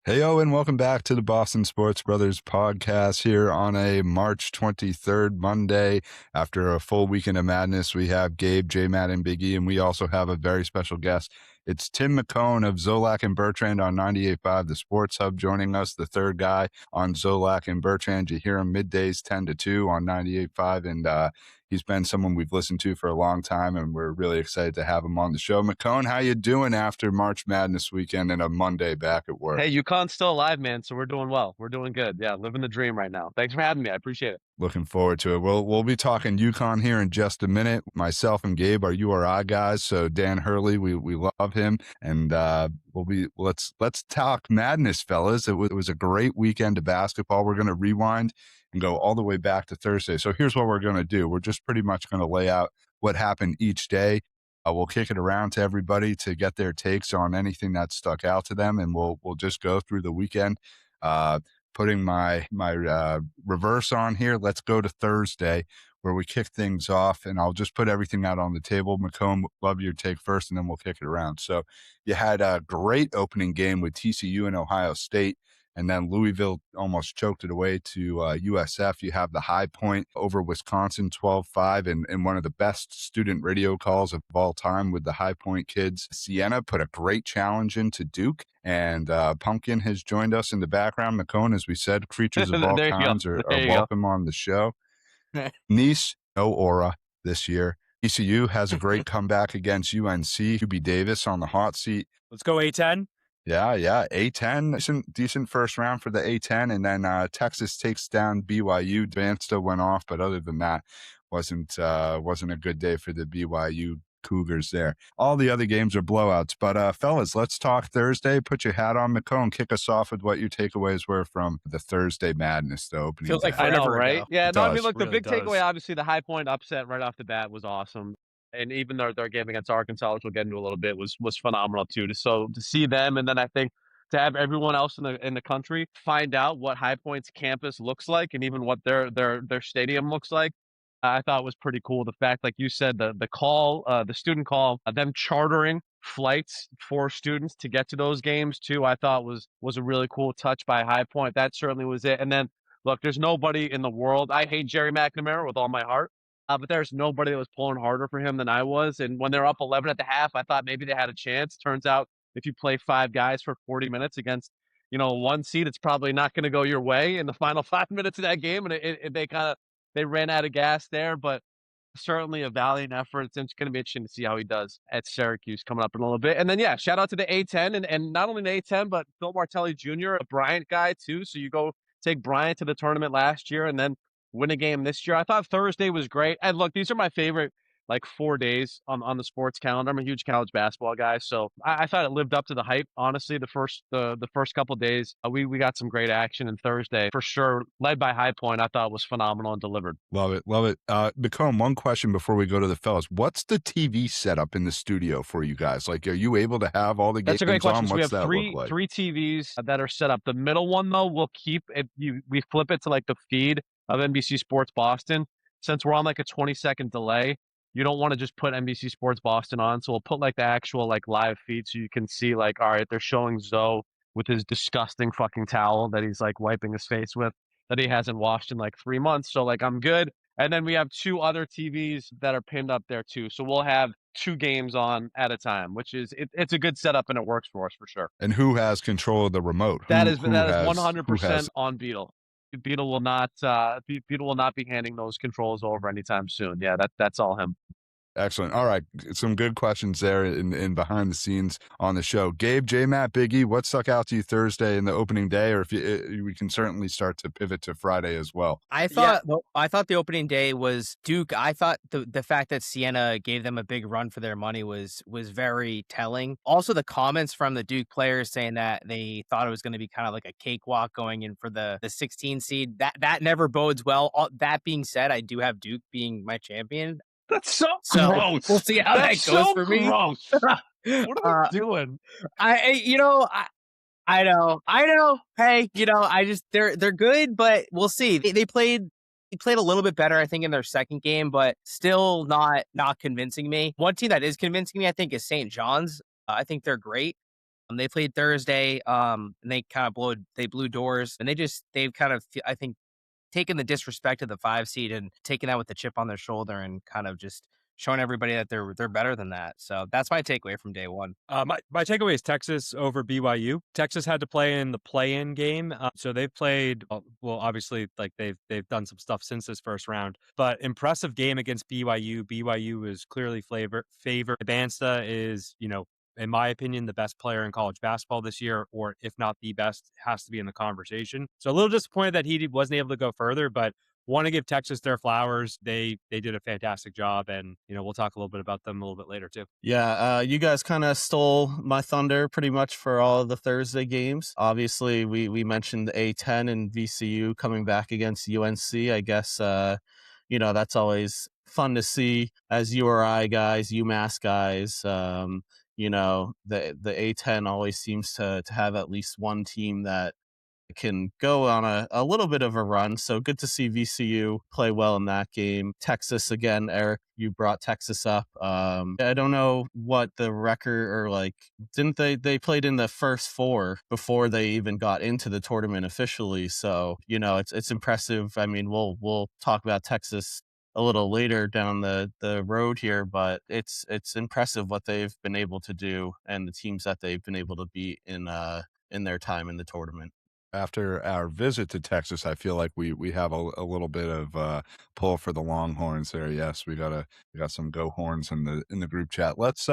Hey, and welcome back to the Boston Sports Brothers podcast here on a March 23rd Monday. After a full weekend of madness, we have Gabe, J-Matt, and Biggie, and we also have a very special guest. It's Tim McKone of Zolak and Bertrand on 98.5, the Sports Hub, joining us, the third guy on Zolak and Bertrand. You hear him middays 10 to 2 on 98.5, and he's been someone we've listened to for a long time, and we're really excited to have him on the show. McKone, how you doing after March Madness weekend and a Monday back at work? Hey, UConn's still alive, man. So we're doing well. We're doing good. Yeah, living the dream right now. Thanks for having me. I appreciate it. Looking forward to it. We'll be talking UConn here in just a minute. Myself and Gabe are URI guys, so Dan Hurley, we love him, and let's talk madness, fellas. It was a great weekend of basketball. We're going to rewind and go all the way back to Thursday. So here's what we're going to do. We're just pretty much going to lay out what happened each day. We'll kick it around to everybody to get their takes on anything that stuck out to them, and we'll just go through the weekend. Putting my reverse on here, let's go to Thursday where we kick things off, and I'll just put everything out on the table. McComb, love your take first, and then we'll kick it around. So you had a great opening game with TCU and Ohio State, and then Louisville almost choked it away to USF. You have the High Point over Wisconsin 12-5, and one of the best student radio calls of all time with the High Point kids. Siena put a great challenge into Duke, and Pumpkin has joined us in the background. McCone, as we said, creatures of all kinds are welcome on the show. Nice, no aura this year. ECU has a great comeback against UNC. QB Davis on the hot seat. Let's go A10. Yeah, A10, decent first round for the A10, and then Texas takes down BYU. Vansta went off, but other than that, wasn't a good day for the BYU Cougars there. All the other games are blowouts, but fellas, let's talk Thursday. Put your hat on, McCone. Kick us off with what your takeaways were from the Thursday madness, the opening. Feels like day. I know, forever right? ago. Yeah, It no, I does. mean, look, the Really big does. takeaway, obviously, the High Point upset right off the bat was awesome. And even their game against Arkansas, which we'll get into a little bit, was phenomenal too. So to see them, and then I think to have everyone else in the country find out what High Point's campus looks like, and even what their stadium looks like, I thought was pretty cool. The fact, like you said, the call, the student call, them chartering flights for students to get to those games too, I thought was a really cool touch by High Point. That certainly was it. And then look, there's nobody in the world. I hate Jerry McNamara with all my heart. But there's nobody that was pulling harder for him than I was. And when they're up 11 at the half, I thought maybe they had a chance. Turns out if you play 5 guys for 40 minutes against, one seed, it's probably not going to go your way in the final 5 minutes of that game. And they ran out of gas there, but certainly a valiant effort. It's going to be interesting to see how he does at Syracuse coming up in a little bit. And then, yeah, shout out to the A10 and not only the A10, but Phil Martelli Jr., a Bryant guy too. So you go take Bryant to the tournament last year and then win a game this year. I thought Thursday was great. And look, these are my favorite 4 days on the sports calendar. I'm a huge college basketball guy, so I thought it lived up to the hype. Honestly, the first couple days, we got some great action. And Thursday, for sure, led by High Point, I thought was phenomenal and delivered. Love it. McComb, one question before we go to the fellas. What's the TV setup in the studio for you guys? Like, are you able to have all the games That's a great question. on? So we What's have that look like? three TVs that are set up. The middle one, though, we'll keep it. We flip it to the feed of NBC Sports Boston. Since we're on a 20-second delay, you don't want to just put NBC Sports Boston on. So we'll put the actual live feed so you can see all right, they're showing Zoe with his disgusting fucking towel that he's wiping his face with that he hasn't washed in 3 months. So I'm good. And then we have 2 other TVs that are pinned up there too. So we'll have 2 games on at a time, which is it's a good setup and it works for us for sure. And who has control of the remote? That is 100% on Beetle. Beetle will not be handing those controls over anytime soon. Yeah, that's all him. Excellent. All right. Some good questions there in behind the scenes on the show. Gabe, J-Matt, Biggie, what stuck out to you Thursday in the opening day? Or if we can certainly start to pivot to Friday as well. I thought the opening day was Duke. I thought the fact that Siena gave them a big run for their money was very telling. Also, the comments from the Duke players saying that they thought it was going to be kind of like a cakewalk going in for the 16 seed. That never bodes well. That being said, I do have Duke being my champion. That's so gross. We'll see how that goes for me. Gross. What are we doing? I know. Hey, they're good, but we'll see. They played a little bit better, I think, in their second game, but still not convincing me. One team that is convincing me, I think, is St. John's. I think they're great. They played Thursday, and they kind of blew doors, and they've kind of, I think, taken the disrespect of the 5 seed and taking that with the chip on their shoulder and kind of just showing everybody that they're better than that. So that's my takeaway from day one. My takeaway is Texas over BYU. Texas had to play in the play-in game, so they've played well. Obviously, like they've done some stuff since this first round, but impressive game against BYU. BYU is clearly favored. Bansta is, in my opinion, the best player in college basketball this year, or if not the best, has to be in the conversation. So a little disappointed that he wasn't able to go further, but want to give Texas their flowers. They did a fantastic job, and we'll talk a little bit about them a little bit later too. Yeah, you guys kind of stole my thunder pretty much for all of the Thursday games. Obviously, we mentioned A10 and VCU coming back against UNC. I guess that's always fun to see as URI guys, UMass guys. The A10 always seems to have at least one team that can go on a little bit of a run. So good to see VCU play well in that game. Texas again, Eric, you brought Texas up. I don't know what the record, or didn't they played in the first 4 before they even got into the tournament officially. So, it's impressive. I mean, we'll talk about Texas a little later down the road here, but it's impressive what they've been able to do and the teams that they've been able to beat in their time in the tournament. After our visit to Texas, I feel like we have a little bit of pull for the Longhorns there. Yes, we got some Go Horns in the group chat. Let's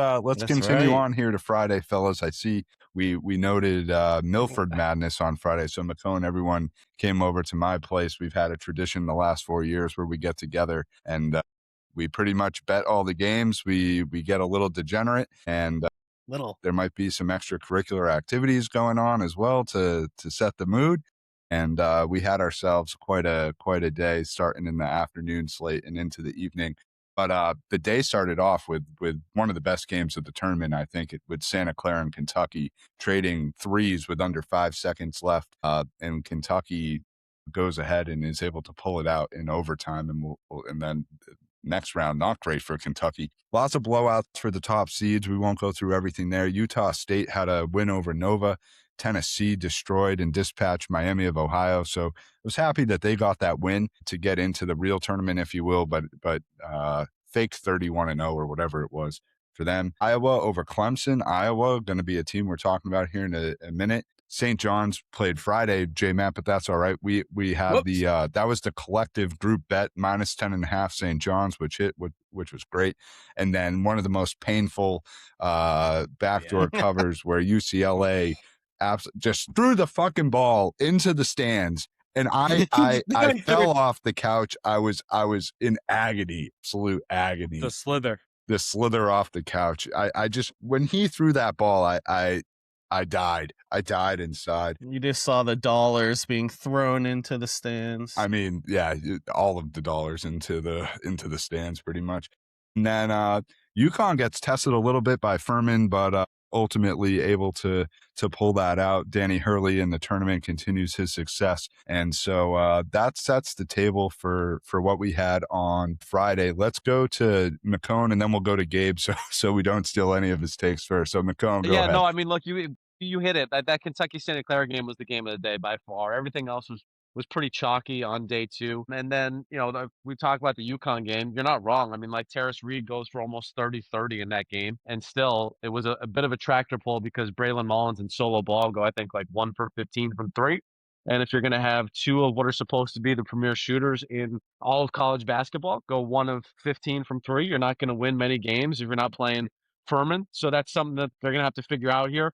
continue on here to Friday, fellas. I see we noted Milford Madness on Friday. So McKone, everyone came over to my place. We've had a tradition the last 4 years where we get together and we pretty much bet all the games. We get a little degenerate and there might be some extracurricular activities going on as well to set the mood. And we had ourselves quite a day, starting in the afternoon slate and into the evening. But the day started off with one of the best games of the tournament, I think, with Santa Clara and Kentucky trading threes with under 5 seconds left. And Kentucky goes ahead and is able to pull it out in overtime. And then next round, not great for Kentucky. Lots of blowouts for the top seeds. We won't go through everything there. Utah State had a win over Nova. Tennessee destroyed and dispatched Miami of Ohio. So I was happy that they got that win to get into the real tournament, if you will, but faked 31-0 or whatever it was for them. Iowa over Clemson. Iowa going to be a team we're talking about here in a minute. St. John's played Friday, J-Matt, but that's all right. We had that was the collective group bet, minus 10.5 St. John's, which was great. And then one of the most painful backdoor covers where UCLA just threw the fucking ball into the stands. And I fell off the couch. I was in agony, absolute agony. The slither off the couch. I just, when he threw that ball, I died. I died inside. You just saw the dollars being thrown into the stands. I mean, yeah, all of the dollars into the stands pretty much. And then UConn gets tested a little bit by Furman, but ultimately able to pull that out. Danny Hurley in the tournament continues his success. And so that sets the table for what we had on Friday. Let's go to McKone and then we'll go to Gabe so we don't steal any of his takes first. So McKone, go ahead. No, I mean, look, you hit it. That Kentucky Santa Clara game was the game of the day by far. Everything else was pretty chalky on day 2. And then, we talk about the UConn game. You're not wrong. I mean, like Terrace Reed goes for almost 30-30 in that game. And still, it was a bit of a tractor pull because Braylon Mullins and solo ball go, I think, like 1 for 15 from 3. And if you're going to have 2 of what are supposed to be the premier shooters in all of college basketball go 1 of 15 from 3, you're not going to win many games if you're not playing Furman. So that's something that they're going to have to figure out here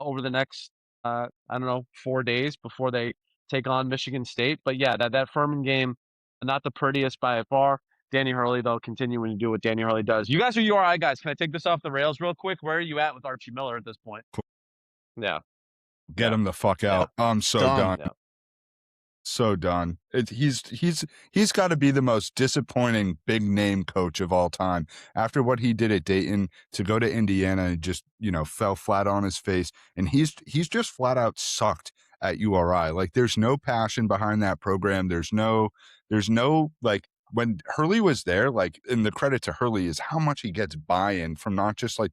over the next, 4 days before they take on Michigan State. But yeah, that Furman game, not the prettiest by far. Danny Hurley, though, continuing to do what Danny Hurley does. You guys are URI guys. Can I take this off the rails real quick? Where are you at with Archie Miller at this point? Cool. Yeah. Get him the fuck out. Yeah. I'm so done. Yeah. So done. He's got to be the most disappointing big name coach of all time. After what he did at Dayton, to go to Indiana and just fell flat on his face, and he's just flat out sucked at URI. Like there's no passion behind that program. There's no like when Hurley was there. Like, and the credit to Hurley is how much he gets buy-in from not just like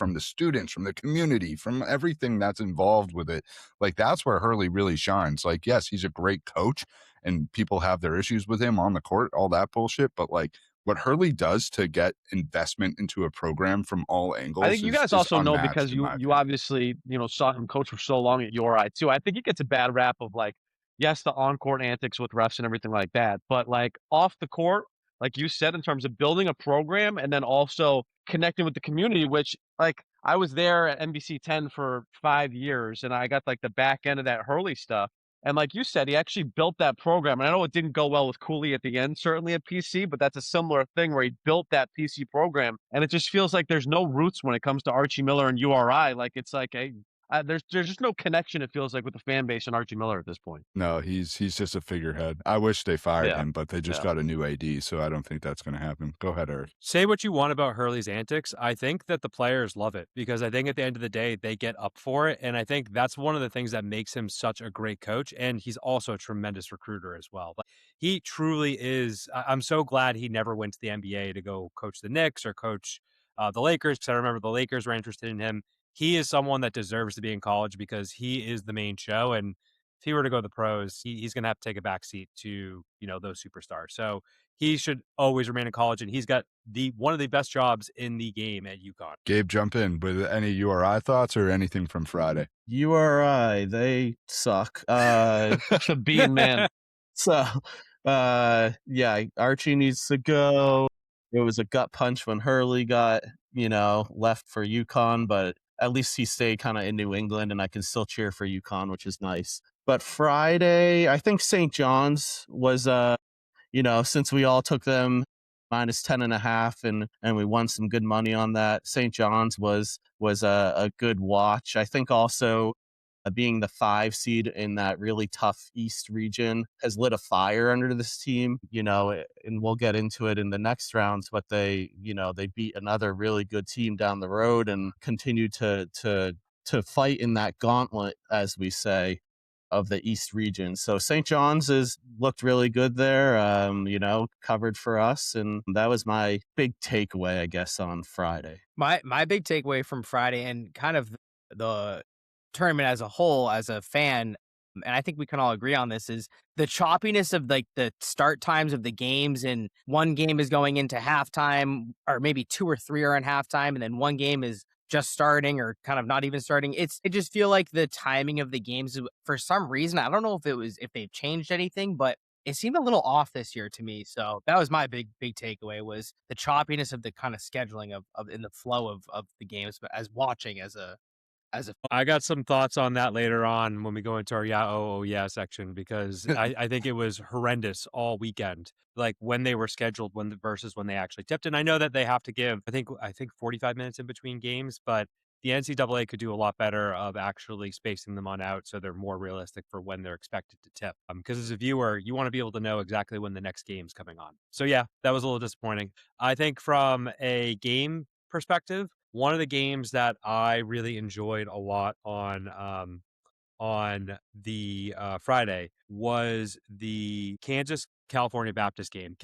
from the students, from the community, from everything that's involved with it. Like, that's where Hurley really shines. Like, yes, he's a great coach and people have their issues with him on the court, all that bullshit. But like, what Hurley does to get investment into a program from all I angles think you guys is also know unmatched because in my you opinion. obviously, saw him coach for so long at URI too. I think he gets a bad rap of like, yes, the on-court antics with refs and everything like that, but like off the court, like you said, in terms of building a program and then also connecting with the community, which like I was there at NBC 10 for 5 years and I got like the back end of that Hurley stuff. And like you said, he actually built that program. And I know it didn't go well with Cooley at the end, certainly at PC, but that's a similar thing where he built that PC program. And it just feels like there's no roots when it comes to Archie Miller and URI. Like it's like there's just no connection. It feels like with the fan base and Archie Miller at this point. No, he's just a figurehead. I wish they fired Yeah, him, but they just yeah. got a new AD, so I don't think that's going to happen. Go ahead, Eric. Say what you want about Hurley's antics. I think that the players love it because I think at the end of the day, they get up for it. And I think that's one of the things that makes him such a great coach. And he's also a tremendous recruiter as well. But he truly is. I'm so glad he never went to the NBA to go coach the Knicks or coach the Lakers, because I remember the Lakers were interested in him. He is someone that deserves to be in college because he is the main show. And if he were to go to the pros, he's going to have to take a back seat to, those superstars. So he should always remain in college, and he's got one of the best jobs in the game at UConn. Gabe, jump in with any URI thoughts or anything from Friday. URI, they suck. The bean man. So, yeah, Archie needs to go. It was a gut punch when Hurley got, left for UConn, but at least he stayed kind of in New England, and I can still cheer for UConn, which is nice. But Friday, I think St. John's was, since we all took them minus 10.5 and we won some good money on that, St. John's was a good watch. I think also being the 5 seed in that really tough East region has lit a fire under this team, and we'll get into it in the next rounds, but they beat another really good team down the road and continue to fight in that gauntlet, as we say, of the East region. So St. John's has looked really good there, covered for us. And that was my big takeaway, I guess, on Friday. My big takeaway from Friday and kind of the tournament as a whole, as a fan, and I think we can all agree on this, is the choppiness of like the start times of the games. And one game is going into halftime, or maybe 2 or 3 are in halftime, and then one game is just starting or kind of not even starting. It just feel like the timing of the games, for some reason, I don't know if they've changed anything, but it seemed a little off this year to me. So that was my big takeaway, was the choppiness of the kind of scheduling of in the flow of the games, but as watching as a I got some thoughts on that later on when we go into our yeah section, because I think it was horrendous all weekend, like when they were scheduled versus when they actually tipped. And I know that they have to give, I think 45 minutes in between games, but the NCAA could do a lot better of actually spacing them on out so they're more realistic for when they're expected to tip. Because as a viewer, you want to be able to know exactly when the next game's coming on. So yeah, that was a little disappointing. I think from a game perspective, one of the games that I really enjoyed a lot on the Friday was the Kansas California Baptist game.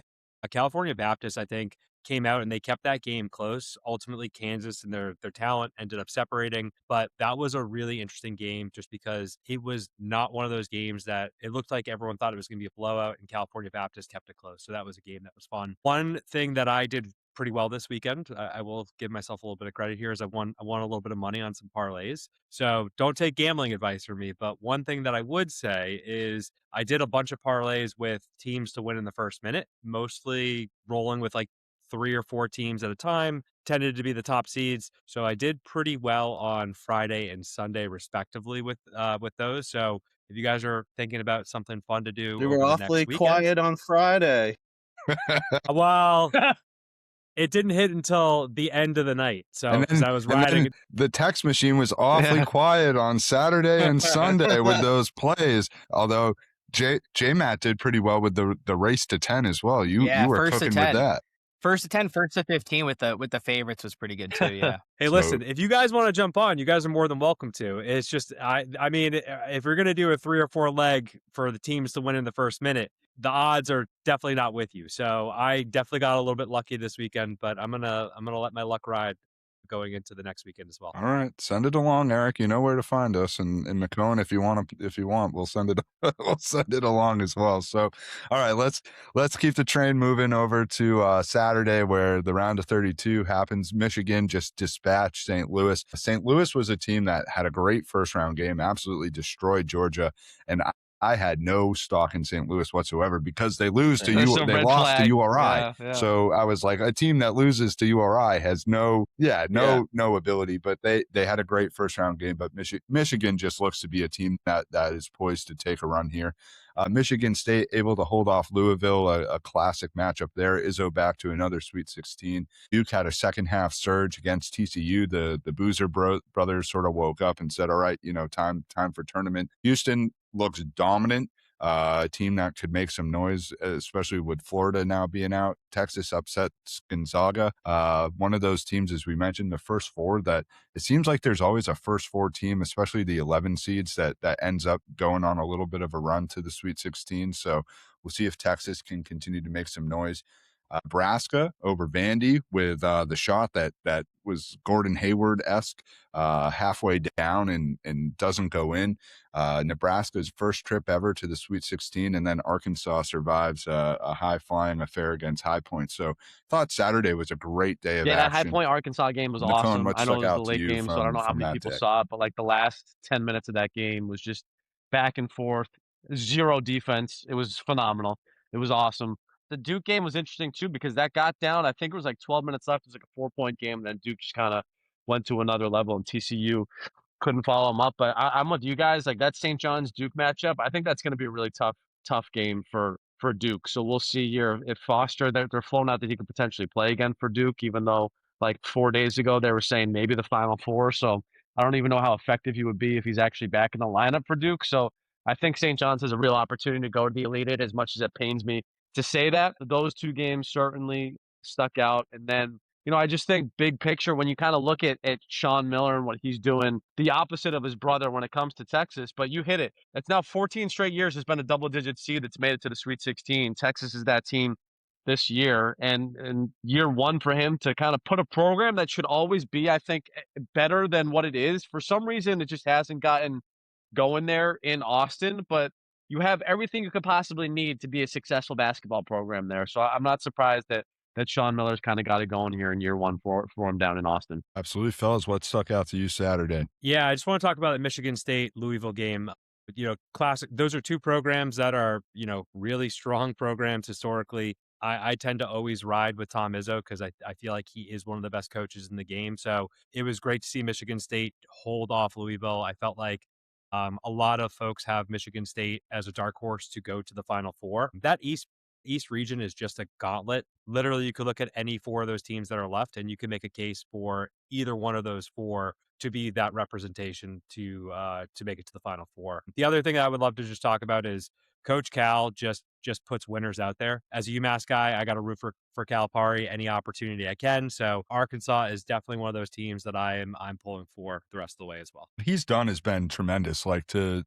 California Baptist, I think, came out and they kept that game close. Ultimately, Kansas and their talent ended up separating, but that was a really interesting game just because it was not one of those games that it looked like everyone thought it was going to be a blowout, and California Baptist kept it close. So that was a game that was fun. One thing that I did pretty well this weekend, I will give myself a little bit of credit here, is I won a little bit of money on some parlays. So don't take gambling advice from me, but one thing that I would say is I did a bunch of parlays with teams to win in the first minute, mostly rolling with like 3 or 4 teams at a time, tended to be the top seeds. So I did pretty well on Friday and Sunday respectively with those. So if you guys are thinking about something fun to do We over were the awfully next weekend, quiet on Friday. well, it didn't hit until the end of the night. So And because then, I was and riding. then the text machine was awfully quiet on Saturday and Sunday with those plays. Although J Matt did pretty well with the race to 10 as well. You were first to cooking 10. with that. First to 10, first to 15 with the favorites was pretty good too. Yeah. Hey, So- listen, if you guys want to jump on, you guys are more than welcome to. It's just, I mean, if you're going to do a 3 or 4 leg for the teams to win in the first minute, the odds are definitely not with you. So I definitely got a little bit lucky this weekend, but I'm gonna let my luck ride going into the next weekend as well. All right, send it along, Eric. You know where to find us, and McKone, if you want, we'll send it. We'll send it along as well. So, all right, let's keep the train moving over to Saturday, where the round of 32 happens. Michigan just dispatched St. Louis. St. Louis was a team that had a great first round game, absolutely destroyed Georgia, and I had no stock in St. Louis whatsoever because they lose to There's you. some They red lost to flag. URI. Yeah. So I was like, a team that loses to URI has no ability. But they had a great first round game. But Michigan just looks to be a team that is poised to take a run here. Michigan State able to hold off Louisville, a classic matchup there. Izzo back to another Sweet 16. Duke had a second half surge against TCU. The Boozer brothers sort of woke up and said, all right, time for tournament. Houston looks dominant. A team that could make some noise, especially with Florida now being out. Texas upsets Gonzaga. One of those teams, as we mentioned, the first four, that it seems like there's always a first four team, especially the 11 seeds that ends up going on a little bit of a run to the Sweet 16. So we'll see if Texas can continue to make some noise. Nebraska over Vandy with the shot that was Gordon Hayward-esque halfway down and doesn't go in. Nebraska's first trip ever to the Sweet 16, and then Arkansas survives a high-flying affair against High Point. So thought Saturday was a great day of Yeah, that High action. Point Arkansas game was McKone, awesome. what I know stuck it was the out to late you game, so I don't know how from many that people day? saw it, but like the last 10 minutes of that game was just back and forth, zero defense. It was phenomenal. It was awesome. The Duke game was interesting too because that got down. I think it was like 12 minutes left. It was like a 4-point game. And then Duke just kind of went to another level, and TCU couldn't follow them up. But I'm with you guys. Like that St. John's Duke matchup, I think that's going to be a really tough game for Duke. So we'll see here if Foster, they're flown out that he could potentially play again for Duke, even though like 4 days ago they were saying maybe the Final Four. So I don't even know how effective he would be if he's actually back in the lineup for Duke. So I think St. John's has a real opportunity to go to the Elite Eight, as much as it pains me to say that. Those two games certainly stuck out. And then, I just think big picture, when you kind of look at Sean Miller and what he's doing, the opposite of his brother when it comes to Texas, but you hit it. It's now 14 straight years has been a double-digit seed that's made it to the Sweet 16. Texas is that team this year, and year one for him to kind of put a program that should always be, I think, better than what it is. For some reason, it just hasn't gotten going there in Austin, but you have everything you could possibly need to be a successful basketball program there. So I'm not surprised that Sean Miller's kind of got it going here in year one for him down in Austin. Absolutely, fellas. What stuck out to you Saturday? Yeah, I just want to talk about the Michigan State Louisville game. Classic. Those are two programs that are, really strong programs historically. I tend to always ride with Tom Izzo because I feel like he is one of the best coaches in the game. So it was great to see Michigan State hold off Louisville. I felt like a lot of folks have Michigan State as a dark horse to go to the Final Four. That East region is just a gauntlet. Literally, you could look at any four of those teams that are left, and you can make a case for either one of those four to be that representation to make it to the Final Four. The other thing that I would love to just talk about is Coach Cal just puts winners out there. As a UMass guy, I got to root for Calipari any opportunity I can. So Arkansas is definitely one of those teams that I'm pulling for the rest of the way as well. What he's done has been tremendous. Like to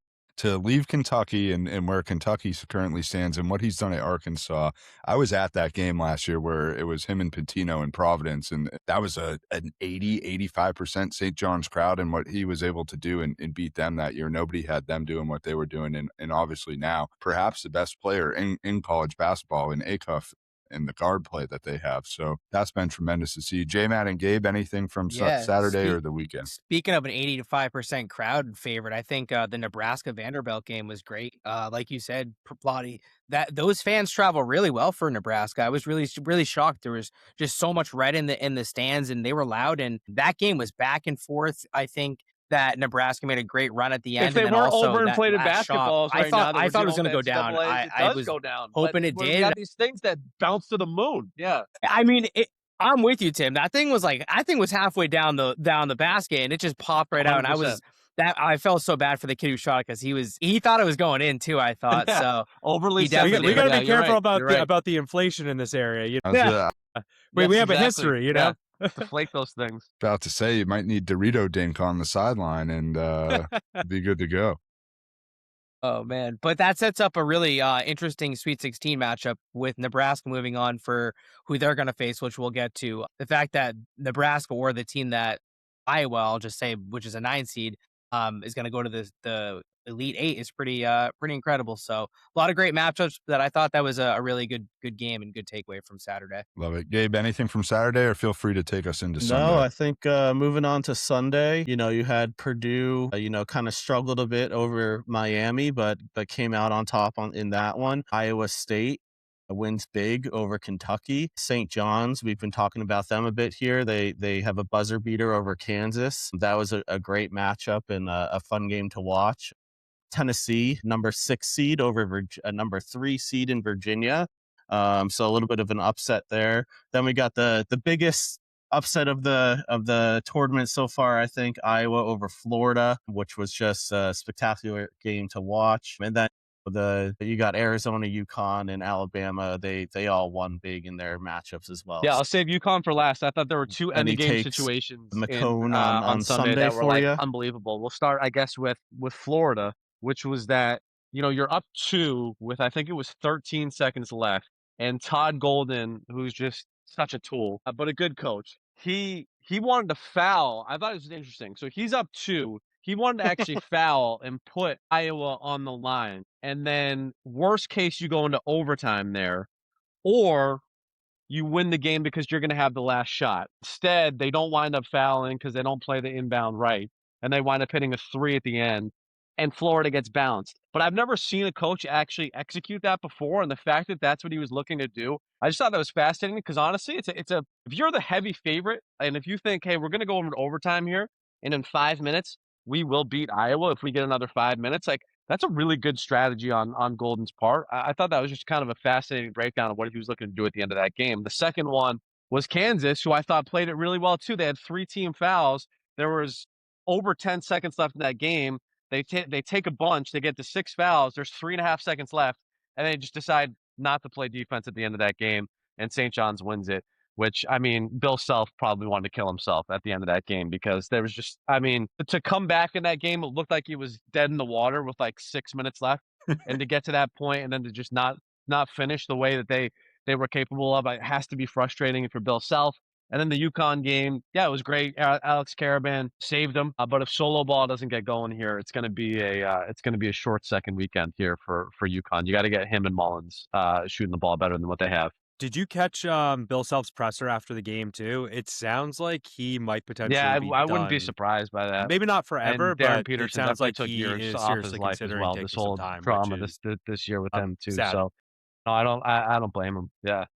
leave Kentucky and where Kentucky currently stands and what he's done at Arkansas. I was at that game last year where it was him and Pitino in Providence, and that was an 85% St. John's crowd, and what he was able to do and beat them that year. Nobody had them doing what they were doing, and obviously now perhaps the best player in college basketball in Acuff and the guard play that they have. So that's been tremendous to see. J-Matt and Gabe, anything from Saturday or the weekend? Speaking of an 85% crowd favorite, I think the Nebraska Vanderbilt game was great. Like you said, Plotty, that those fans travel really well for Nebraska. I was really, really shocked. There was just so much red in the stands, and they were loud. And that game was back and forth. I think that Nebraska made a great run at the end. If they weren't overinflated basketballs right now, I thought it was going to go down. I was go down, hoping it did. We got these things that bounce to the moon. Yeah. I mean, I'm with you, Tim. That thing was halfway down the basket, and it just popped right out. And I felt so bad for the kid who shot it because he thought it was going in too. I thought so. Overly. We got to be careful about the inflation in this area. We have a history, Yeah. Deflate those things. About to say you might need Dorito Dink on the sideline and be good to go. Oh man, but that sets up a really interesting Sweet 16 matchup with Nebraska moving on for who they're going to face, which we'll get to. The fact that Nebraska or the team that Iowa, I'll just say, which is a 9 seed, is going to go to the Elite Eight is pretty incredible. So a lot of great matchups that I thought that was a really good game and good takeaway from Saturday. Love it. Gabe, anything from Saturday, or feel free to take us into No, Sunday? I think moving on to Sunday, you had Purdue, kind of struggled a bit over Miami, but came out on top in that one. Iowa State wins big over Kentucky. St. John's, we've been talking about them a bit here. They have a buzzer beater over Kansas. That was a great matchup and a fun game to watch. Tennessee, number 6 seed over number 3 seed in Virginia. So a little bit of an upset there. Then we got the biggest upset of the tournament so far, I think, Iowa over Florida, which was just a spectacular game to watch. And then you got Arizona, UConn, and Alabama. They all won big in their matchups as well. Yeah, I'll save UConn for last. I thought there were two Any ending game takes, situations McKone on Sunday that were for like you? unbelievable. We'll start, I guess, with Florida, which was that you're up 2 with I think it was 13 seconds left, and Todd Golden, who's just such a tool, but a good coach. He wanted to foul. I thought it was interesting. So he's up 2. He wanted to actually foul and put Iowa on the line, and then worst case you go into overtime there, or you win the game because you're going to have the last shot. Instead, they don't wind up fouling because they don't play the inbound right, and they wind up hitting a 3 at the end, and Florida gets bounced. But I've never seen a coach actually execute that before, and the fact that that's what he was looking to do, I just thought that was fascinating because honestly, it's a if you're the heavy favorite, and if you think, hey, we're going to go over to overtime here, and in 5 minutes we will beat Iowa if we get another 5 minutes, like that's a really good strategy on Golden's part. I thought that was just kind of a fascinating breakdown of what he was looking to do at the end of that game. The second one was Kansas, who I thought played it really well too. They had 3 team fouls. There was over 10 seconds left in that game. They take a bunch. They get to 6 fouls. There's 3.5 seconds left, and they just decide not to play defense at the end of that game. And St. John's wins it. Which, I mean, Bill Self probably wanted to kill himself at the end of that game because there was just, I mean, to come back in that game, it looked like he was dead in the water with like 6 minutes left, and to get to that point and then to just not finish the way that they were capable of, it has to be frustrating for Bill Self. And then the UConn game, yeah, it was great. Alex Caravan saved them, but if solo ball doesn't get going here, it's going to be a short second weekend here for UConn. You got to get him and Mullins shooting the ball better than what they have. Did you catch Bill Self's presser after the game too? It sounds like he might potentially Yeah, be I wouldn't be done. surprised by that. Maybe not forever, And Darren but it Peterson sounds definitely like took he years is off his seriously life as considering well. taking This some whole time, drama which is this year with them too. sad. So no, I don't blame him.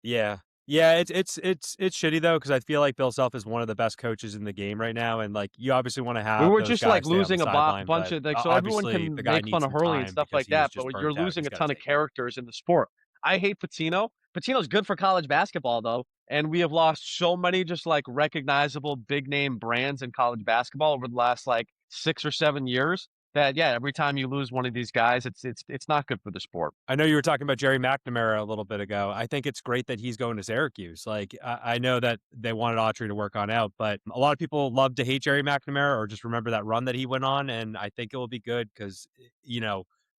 Yeah. Yeah, it's shitty though because I feel like Bill Self is one of the best coaches in the game right now, and like you obviously want to We have were those just guys like stay on the losing a sideline, bunch but of like so everyone obviously the can guy make needs fun of some Hurley and time stuff because like he is that, just but you're burnt out. losing He's a got ton to of take it. characters in the sport. I hate Patino. Patino's good for college basketball though, and we have lost so many just like recognizable big name brands in college basketball over the last like 6 or 7 years. That yeah, every time you lose one of these guys, it's not good for the sport. I know you were talking about Jerry McNamara a little bit ago. I think it's great that he's going to Syracuse. Like, I know that they wanted Autry to work on out, but a lot of people love to hate Jerry McNamara or just remember that run that he went on. And I think it will be good because,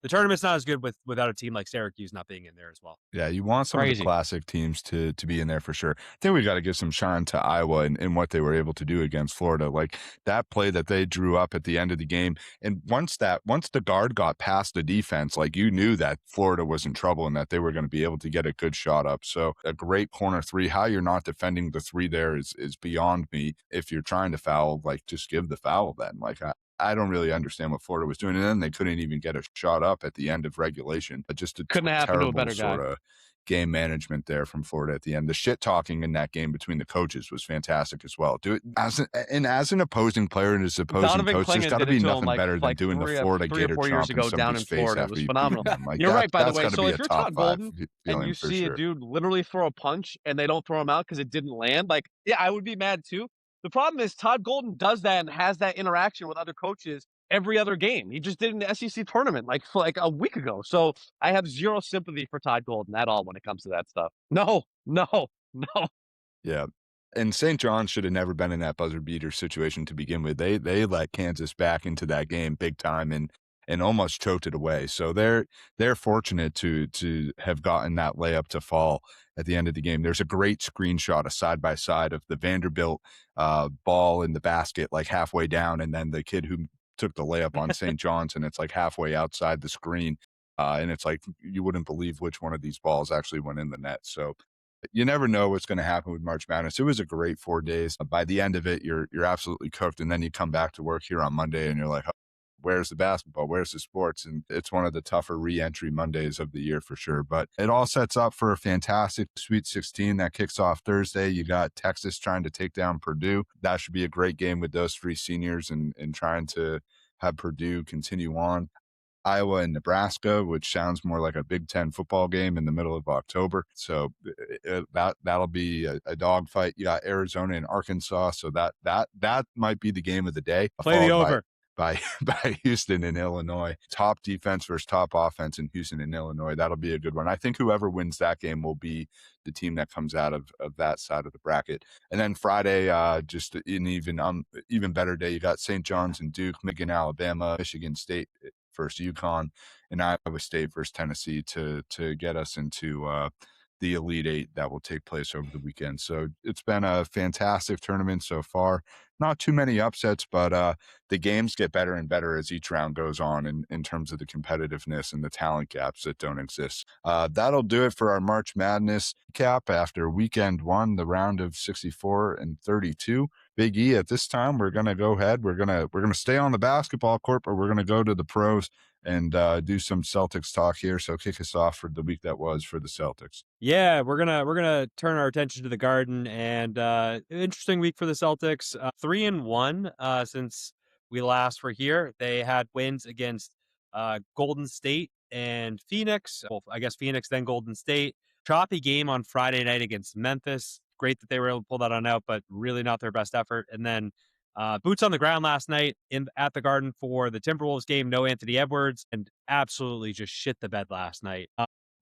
the tournament's not as good without a team like Syracuse not being in there as well. Yeah, you want some of the Crazy. classic teams to be in there for sure. I think we got to give some shine to Iowa and what they were able to do against Florida. Like that play that they drew up at the end of the game. And once the guard got past the defense, like you knew that Florida was in trouble and that they were going to be able to get a good shot up. So a great corner 3. How you're not defending the 3 there is beyond me. If you're trying to foul, like just give the foul then. Like I don't really understand what Florida was doing. And then they couldn't even get a shot up at the end of regulation. But just a Couldn't happen to a terrible better guy. sort of game management there from Florida at the end. The shit talking in that game between the coaches was fantastic as well. Do it as an opposing player and his opposing Donovan coach. There's Clingan got to did it be to him nothing like better than doing the Florida 3 or Gator 4 years chomp in ago down in somebody's face Florida. It after was you phenomenal. beat them. Like You're right, by the that's way. got to So be if a you're top Todd 5 Golden and feeling you for see a sure. dude literally throw a punch and they don't throw him out because it didn't land, like, yeah, I would be mad too. The problem is Todd Golden does that and has that interaction with other coaches every other game. He just did in the SEC tournament like a week ago. So I have zero sympathy for Todd Golden at all when it comes to that stuff. No. Yeah. And St. John's should have never been in that buzzer beater situation to begin with. They let Kansas back into that game big time. And and almost choked it away. So they're fortunate to have gotten that layup to fall at the end of the game. There's a great screenshot, a side by side of the Vanderbilt ball in the basket, like halfway down, and then the kid who took the layup on St. John's, and it's like halfway outside the screen. And it's like you wouldn't believe which one of these balls actually went in the net. So you never know what's going to happen with March Madness. It was a great 4 days. By the end of it, you're absolutely cooked, and then you come back to work here on Monday, and you're like, oh, where's the basketball? Where's the sports? And it's one of the tougher re-entry Mondays of the year for sure. But it all sets up for a fantastic Sweet 16 that kicks off Thursday. You got Texas trying to take down Purdue. That should be a great game with those three seniors and trying to have Purdue continue on. Iowa and Nebraska, which sounds more like a Big Ten football game in the middle of October. So that'll be a dogfight. You got Arizona and Arkansas, so that might be the game of the day. Play the over. By Houston and Illinois. Top defense versus top offense in Houston and Illinois. That'll be a good one. I think whoever wins that game will be the team that comes out of that side of the bracket. And then Friday, just an even better day. You got St. John's and Duke, Michigan, Alabama, Michigan State versus UConn, and Iowa State versus Tennessee to get us into the Elite Eight that will take place over the weekend. So it's been a fantastic tournament so far. Not too many upsets, but the games get better and better as each round goes on in terms of the competitiveness and the talent gaps that don't exist. That'll do it for our March Madness cap after weekend one, the round of 64 and 32. Big E, at this time, we're going to go ahead. We're going to stay on the basketball court, but we're going to go to the pros and do some Celtics talk here. So kick us off for the week that was for the Celtics. Yeah, we're gonna turn our attention to the Garden, and interesting week for the Celtics. 3-1 since we last were here. They had wins against Golden State and Phoenix. Well, I guess Phoenix, then Golden State. Choppy game on Friday night against Memphis. Great that they were able to pull that on out, but really not their best effort. And then boots on the ground last night at the Garden for the Timberwolves game. No Anthony Edwards, and absolutely just shit the bed last night.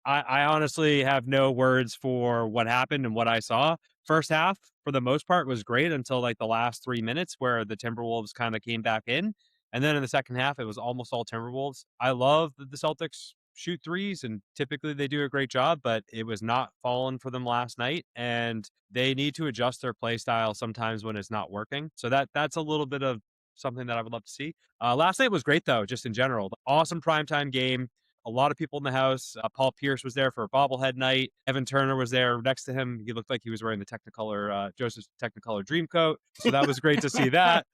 I honestly have no words for what happened and what I saw. First half, for the most part, was great until like the last 3 minutes where the Timberwolves kind of came back in. And then in the second half, it was almost all Timberwolves. I love that the Celtics shoot threes, and typically they do a great job, but it was not falling for them last night, and they need to adjust their play style sometimes when it's not working. So that's a little bit of something that I would love to see. Last night was great, though, just in general. Awesome primetime game. A lot of people in the house. Paul Pierce was there for a bobblehead night. Evan Turner was there next to him. He looked like he was wearing the Technicolor, Joseph's Technicolor dream coat. So that was great to see that.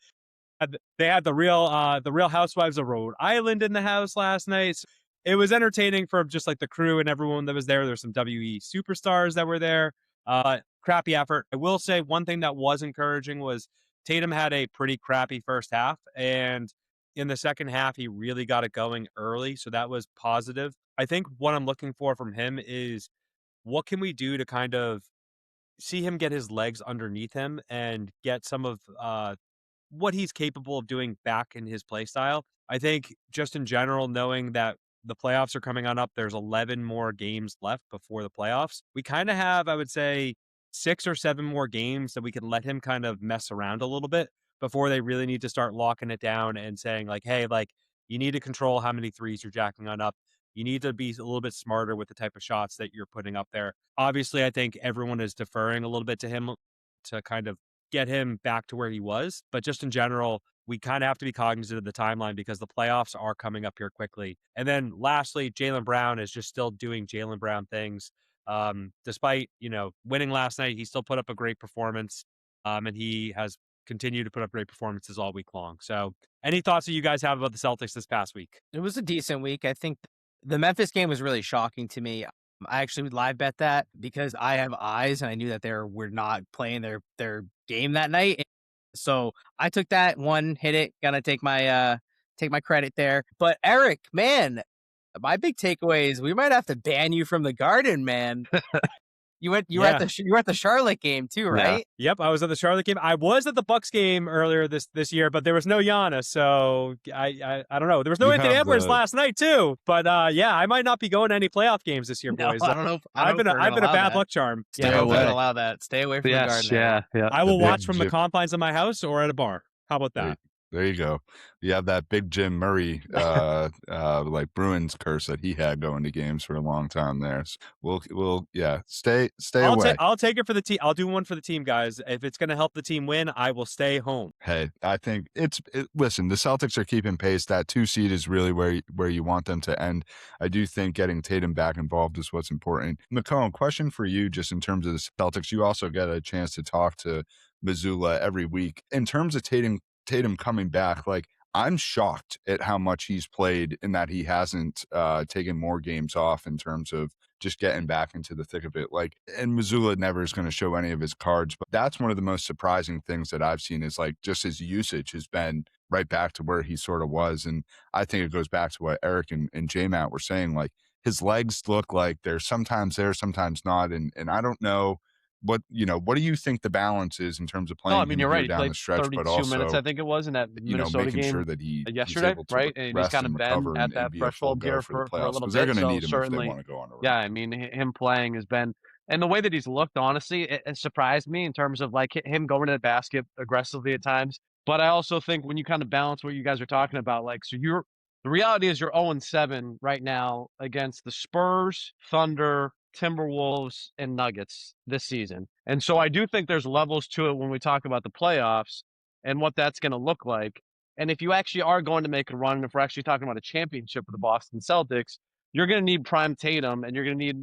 They had the Real Housewives of Rhode Island in the house last night. So it was entertaining for just like the crew and everyone that was there. There's some WE superstars that were there. Crappy effort. I will say one thing that was encouraging was Tatum had a pretty crappy first half, and in the second half, he really got it going early. So that was positive. I think what I'm looking for from him is what can we do to kind of see him get his legs underneath him and get some of what he's capable of doing back in his play style. I think just in general, knowing that the playoffs are coming on up, there's 11 more games left before the playoffs. We kind of have, I would say, 6 or 7 more games that we can let him kind of mess around a little bit before they really need to start locking it down and saying like, hey, like you need to control how many threes you're jacking on up. You need to be a little bit smarter with the type of shots that you're putting up there. Obviously, I think everyone is deferring a little bit to him to kind of get him back to where he was. But just in general, we kind of have to be cognizant of the timeline because the playoffs are coming up here quickly. And then lastly, Jaylen Brown is just still doing Jaylen Brown things. Despite, winning last night, he still put up a great performance. And he has continued to put up great performances all week long. So any thoughts that you guys have about the Celtics this past week? It was a decent week. I think the Memphis game was really shocking to me. I actually would live bet that because I have eyes and I knew that they were not playing their game that night. So I took that one, hit it, gonna take my credit there. But Eric, man, my big takeaway is we might have to ban you from the Garden, man. You were at the Charlotte game too, right? Yeah. Yep, I was at the Charlotte game. I was at the Bucks game earlier this year, but there was no Giannis, so I don't know. There was no Anthony Edwards last night too, but I might not be going to any playoff games this year, boys. I don't know. I've been a bad luck charm. Stay away. Allow that. Stay away from the Garden. Yeah. I will watch from the confines of my house or at a bar. How about that? There you go. You have that big Jim Murray, like Bruins curse that he had going to games for a long time there. So yeah, stay away. I'll take it for the team. I'll do one for the team, guys. If it's going to help the team win, I will stay home. Hey, I think listen, the Celtics are keeping pace. That 2 seed is really where you want them to end. I do think getting Tatum back involved is what's important. McKone, question for you, just in terms of the Celtics. You also get a chance to talk to Missoula every week. In terms of Tatum coming back, like, I'm shocked at how much he's played and that he hasn't taken more games off in terms of just getting back into the thick of it. Like, and Missoula never is going to show any of his cards, but that's one of the most surprising things that I've seen is like just his usage has been right back to where he sort of was. And I think it goes back to what Eric and J-Matt were saying, like his legs look like they're sometimes there, sometimes not. And I don't know what do you think the balance is in terms of playing? No, I mean, you're right. He down played the stretch, 32 but also minutes, I think it was, in that Minnesota making game sure that he's yesterday, able to right? And he's rest kind and of been recover at that and be a full threshold go here for the for a playoffs, little because they're bit. going to So need him if they certainly, want to go on a run. yeah, I mean, him playing has been, and the way that he's looked, honestly, it surprised me in terms of like him going to the basket aggressively at times. But I also think when you kind of balance what you guys are talking about, like, so the reality is you're 0-7 right now against the Spurs, Thunder, Timberwolves, and Nuggets this season. And so I do think there's levels to it when we talk about the playoffs and what that's going to look like. And if you actually are going to make a run, if we're actually talking about a championship with the Boston Celtics, you're going to need prime Tatum, and you're going to need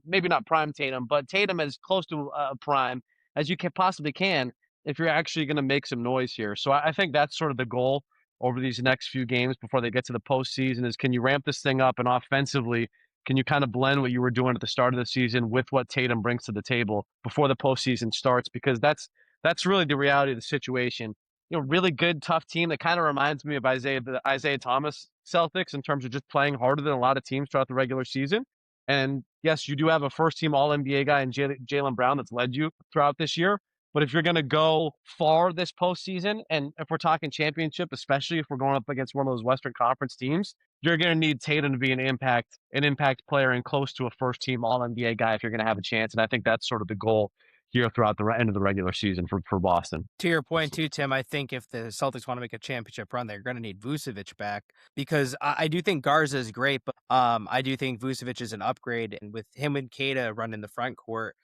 maybe not prime Tatum, but Tatum as close to a prime as you can possibly can if you're actually going to make some noise here. So I think that's sort of the goal over these next few games before they get to the postseason is, can you ramp this thing up, and offensively, can you kind of blend what you were doing at the start of the season with what Tatum brings to the table before the postseason starts? Because that's really the reality of the situation. Really good, tough team that kind of reminds me of the Isaiah Thomas Celtics in terms of just playing harder than a lot of teams throughout the regular season. And yes, you do have a first-team All-NBA guy in Jaylen Brown that's led you throughout this year. But if you're going to go far this postseason, and if we're talking championship, especially if we're going up against one of those Western Conference teams, you're going to need Tatum to be an impact player and close to a first-team All-NBA guy if you're going to have a chance. And I think that's sort of the goal here throughout the end of the regular season for Boston. To your point too, Tim, I think if the Celtics want to make a championship run, they're going to need Vucevic back, because I do think Garza is great, but I do think Vucevic is an upgrade, and with him and Keita running the front court,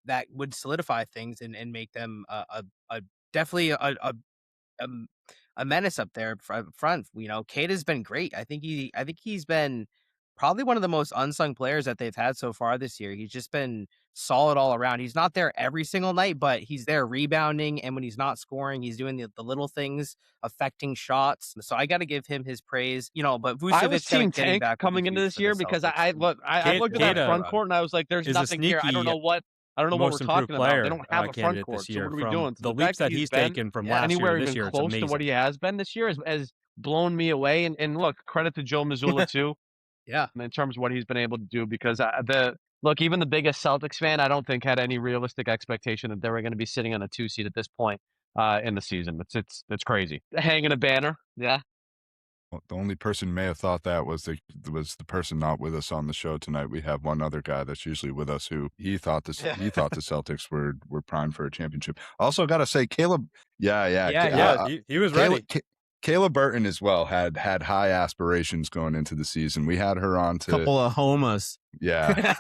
that would solidify things and make them definitely a menace up there front. Keita's been great. I think he's been probably one of the most unsung players that they've had so far this year. He's just been solid all around. He's not there every single night, but he's there rebounding, and when he's not scoring, he's doing the little things affecting shots. So I got to give him his praise. But Vucevic, I was team getting tank back coming into this year because I looked at that front court and I was like, there's nothing here. I don't know what we're talking about. They don't have a front court. So what are we doing? So the leaps that he's taken from last year to this year, close to what he has been this year has blown me away. And look, credit to Joe Mazzulla too. Yeah, in terms of what he's been able to do, because even the biggest Celtics fan, I don't think had any realistic expectation that they were going to be sitting on a 2 seed at this point in the season. It's crazy. Hanging a banner, yeah. Well, the only person who may have thought that was the person not with us on the show tonight. We have one other guy that's usually with us who he thought the Celtics were primed for a championship. Also, got to say, Caleb, he was ready. Kayla Burton as well had high aspirations going into the season. We had her on to couple of homas. Yeah.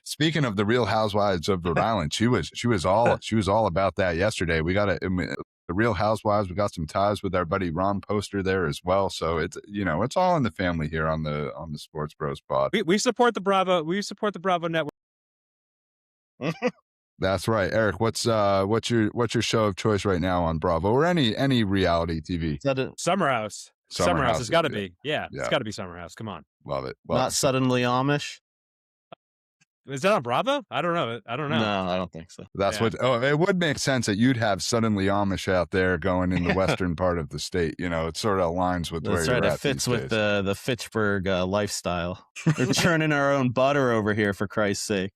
Speaking of the Real Housewives of Rhode Island, she was all about that yesterday. We got the Real Housewives. We got some ties with our buddy Ron Poster there as well. So it's it's all in the family here on the Sports Bros pod. We support the Bravo. We support the Bravo network. That's right, Eric. What's your show of choice right now on Bravo or any reality TV? Summer House. Summer House has got to be. Yeah, it's got to be Summer House. Come on. Love it. Not Suddenly Amish. Is that on Bravo? I don't know. No, I don't think so. That's what. Oh, it would make sense that you'd have Suddenly Amish out there going in the western part of the state. It sort of aligns with where you're at. It fits with the Fitchburg lifestyle. They're churning our own butter over here, for Christ's sake.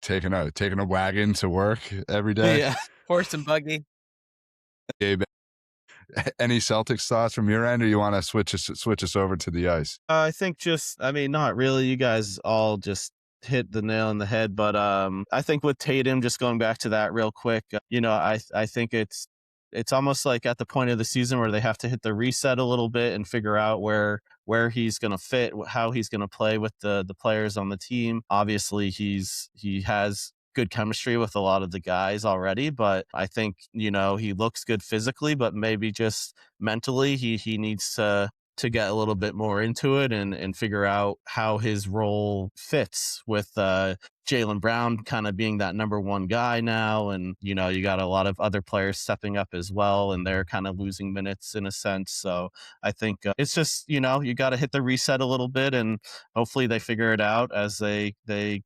Taking a wagon to work every day. Yeah, horse and buggy. Gabe, any Celtics thoughts from your end, or you want to switch us over to the ice? I think not really. You guys all just hit the nail on the head, but I think with Tatum, just going back to that real quick, I think it's it's almost like at the point of the season where they have to hit the reset a little bit and figure out where he's going to fit, how he's going to play with the players on the team. Obviously, he has good chemistry with a lot of the guys already, but I think, he looks good physically, but maybe just mentally he needs to get a little bit more into it and figure out how his role fits with Jaylen Brown kind of being that number one guy now. And, you got a lot of other players stepping up as well, and they're kind of losing minutes in a sense. So I think it's just, you got to hit the reset a little bit, and hopefully they figure it out as they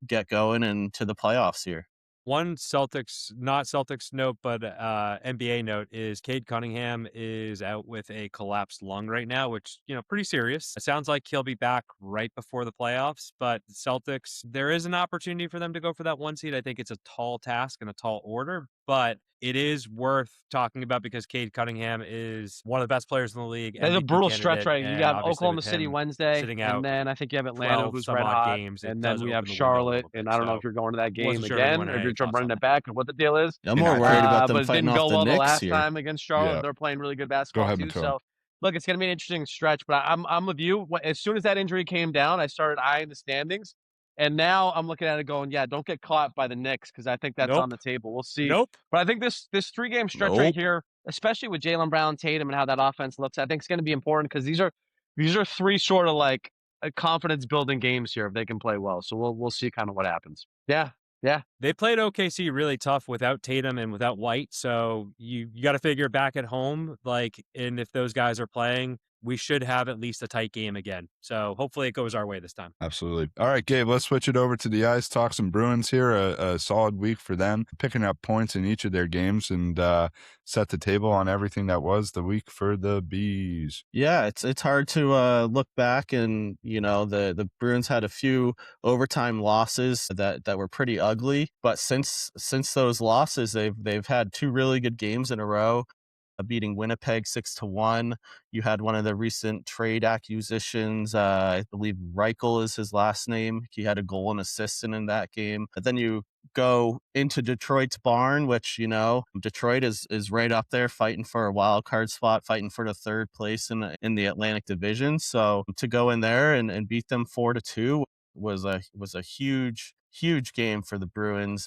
get going into the playoffs here. One not Celtics note, but NBA note is Cade Cunningham is out with a collapsed lung right now, which, pretty serious. It sounds like he'll be back right before the playoffs, but Celtics, there is an opportunity for them to go for that 1 seed. I think it's a tall task and a tall order, but it is worth talking about because Cade Cunningham is one of the best players in the league. There's a MVP brutal stretch, candidate, right? You and got obviously Oklahoma with City him Wednesday, sitting and out then I think you have Atlanta, 12 who's some red odd hot, games, it and then does we have open the window a Charlotte, little bit. and I don't know So if you're going to that game wasn't sure if anyone again, had or any if you're thoughts on running it that. back, or what the deal is. I'm more worried about them But it fighting didn't off go the well the Knicks last here. time against Charlotte. Yeah. They're playing really good Go basketball ahead, too. McKone. So look, it's going to be an interesting stretch. But I'm with you. As soon as that injury came down, I started eyeing the standings. And now I'm looking at it going, yeah, don't get caught by the Knicks, because I think that's on the table. We'll see. Nope. But I think this 3-game stretch right here, especially with Jaylen Brown, Tatum, and how that offense looks, I think it's going to be important, because these are 3 sort of like confidence building games here if they can play well. So we'll see kind of what happens. Yeah. They played OKC really tough without Tatum and without White, so you got to figure back at home, and if those guys are playing, we should have at least a tight game again. So hopefully it goes our way this time. Absolutely. All right, Gabe, let's switch it over to the ice. Talk some Bruins here. A solid week for them, picking up points in each of their games, and set the table on everything that was the week for the Bees. Yeah, it's hard to look back, and the Bruins had a few overtime losses that were pretty ugly, but since those losses, they've had 2 really good games in a row. Beating Winnipeg 6-1. You had one of the recent trade acquisitions. I believe Reichel is his last name. He had a goal and assist in that game. But then you go into Detroit's barn, which, Detroit is right up there fighting for a wild card spot, fighting for the 3rd place in the Atlantic Division. So to go in there and beat them 4-2 was a huge game for the Bruins.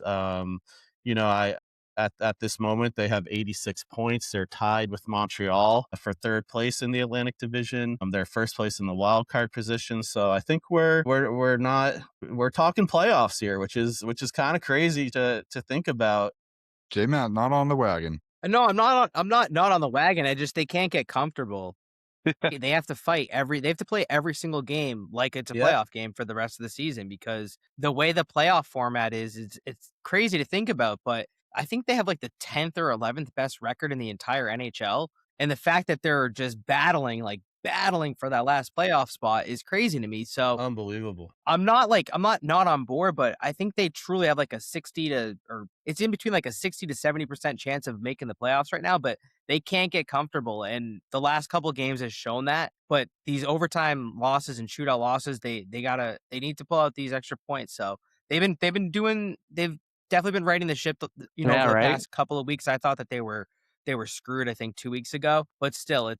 At this moment, they have 86 points. They're tied with Montreal for 3rd place in the Atlantic Division. They're 1st place in the wild card position. So I think we're talking playoffs here, which is kind of crazy to think about. J-Matt, not on the wagon. No, I'm not on the wagon. They can't get comfortable. They have to they have to play every single game like it's a playoff game for the rest of the season, because the way the playoff format is, it's crazy to think about, but I think they have like the 10th or 11th best record in the entire NHL. And the fact that they're just battling for that last playoff spot is crazy to me. So unbelievable. I'm not on board, but I think they truly have like it's in between like a 60 to 70% chance of making the playoffs right now, but they can't get comfortable. And the last couple games has shown that. But these overtime losses and shootout losses, they need to pull out these extra points. So they've definitely been riding the ship, over the past couple of weeks. I thought that they were screwed, I think 2 weeks ago, but still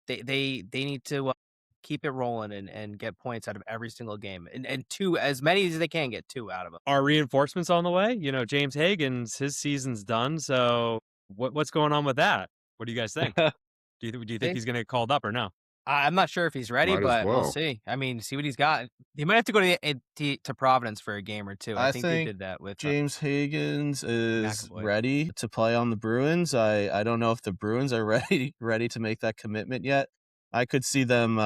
they need to keep it rolling and get points out of every single game, and 2, as many as they can get 2 out of them. Are reinforcements on the way? James Hagan's, his season's done. So what's going on with that? What do you guys think? Do you think he's going to get called up or no? I'm not sure if he's ready, but we'll see. I mean, see what he's got. He might have to go to Providence for a game or 2. I think they did that with James Hagan's is McAvoy. ready to play on the Bruins. I don't know if the Bruins are ready to make that commitment yet. I could see them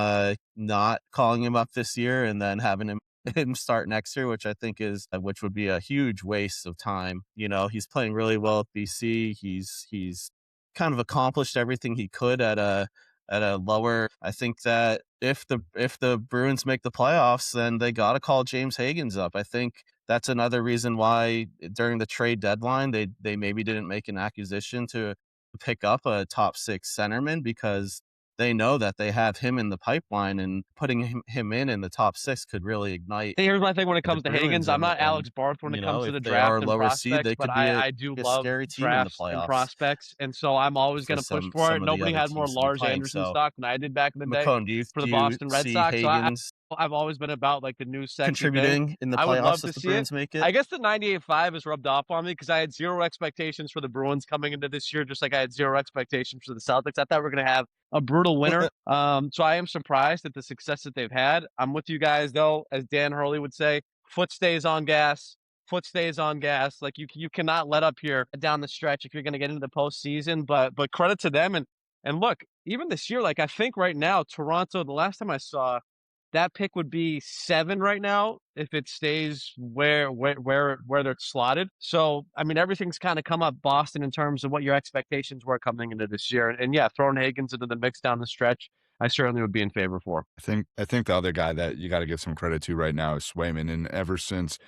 not calling him up this year and then having him start next year, which I think which would be a huge waste of time. He's playing really well at BC. He's kind of accomplished everything he could at a lower. I think that if the Bruins make the playoffs, then they got to call James Hagan's up. I think that's another reason why during the trade deadline they maybe didn't make an acquisition to pick up a top 6 centerman, because they know that they have him in the pipeline, and putting him in the top 6 could really ignite Here's my thing when it the comes to Bruins. Higgins. I'm not And Alex Barth when it comes to if the they are draft a and lower seed, prospects, they but could be I do a love scary team in the drafts and playoffs prospects, and so I'm always going for to push some for it. of the Nobody other had more teams to be Lars playing. Anderson So, stock than I did back in the day McKone, for the do you Boston Red see Sox. So Higgins I've always been about like the new sexy thing. contributing in the I would love playoffs to if the see it. Bruins make it? I guess the 98.5 is rubbed off on me because I had zero expectations for the Bruins coming into this year, just like I had zero expectations for the Celtics. I thought we were going to have a brutal winter. So I am surprised at the success that they've had. I'm with you guys, though, as Dan Hurley would say, foot stays on gas. Foot stays on gas. Like you cannot let up here down the stretch if you're going to get into the postseason. But credit to them, and look, even this year, like I think right now, Toronto. The last time I saw, that pick would be 7 right now if it stays where they're slotted. So I mean, everything's kind of come up Boston in terms of what your expectations were coming into this year, and yeah, throwing Higgins into the mix down the stretch, I certainly would be in favor for. I think the other guy that you got to give some credit to right now is Swayman. And ever since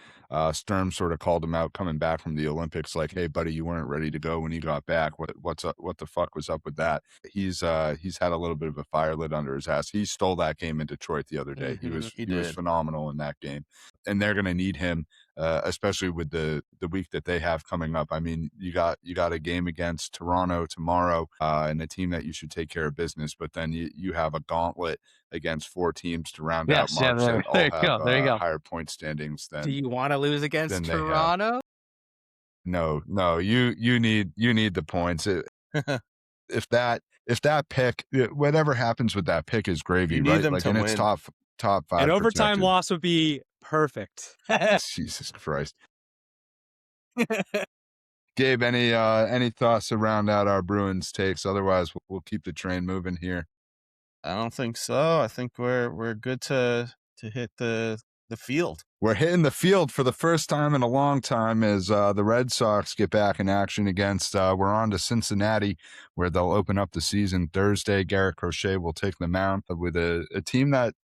Sturm sort of called him out coming back from the Olympics, like, "Hey, buddy, you weren't ready to go when you got back. What's up? What the fuck was up with that?" He's had a little bit of a fire lit under his ass. He stole that game in Detroit the other day. He He was did. phenomenal in that game, and they're going to need him. Especially with the week that they have coming up. I mean, you got a game against Toronto tomorrow, and a team that you should take care of business. But then you have a gauntlet against 4 teams to round out Yes, yeah, March that all you have go. There you go. higher point standings Do than you want to lose against they have. Toronto? No, you need the points. If that pick, whatever happens with that pick is gravy, You need right? them Like, to and it's win. top 5 An overtime projected. loss would be perfect. Jesus Christ. Gabe, any thoughts to round out our Bruins takes? Otherwise, we'll keep the train moving here. I don't think so. I think we're good to hit the field. We're hitting the field for the first time in a long time as the Red Sox get back in action against, we're on to Cincinnati, where they'll open up the season Thursday. Garrett Crochet will take the mound with a team that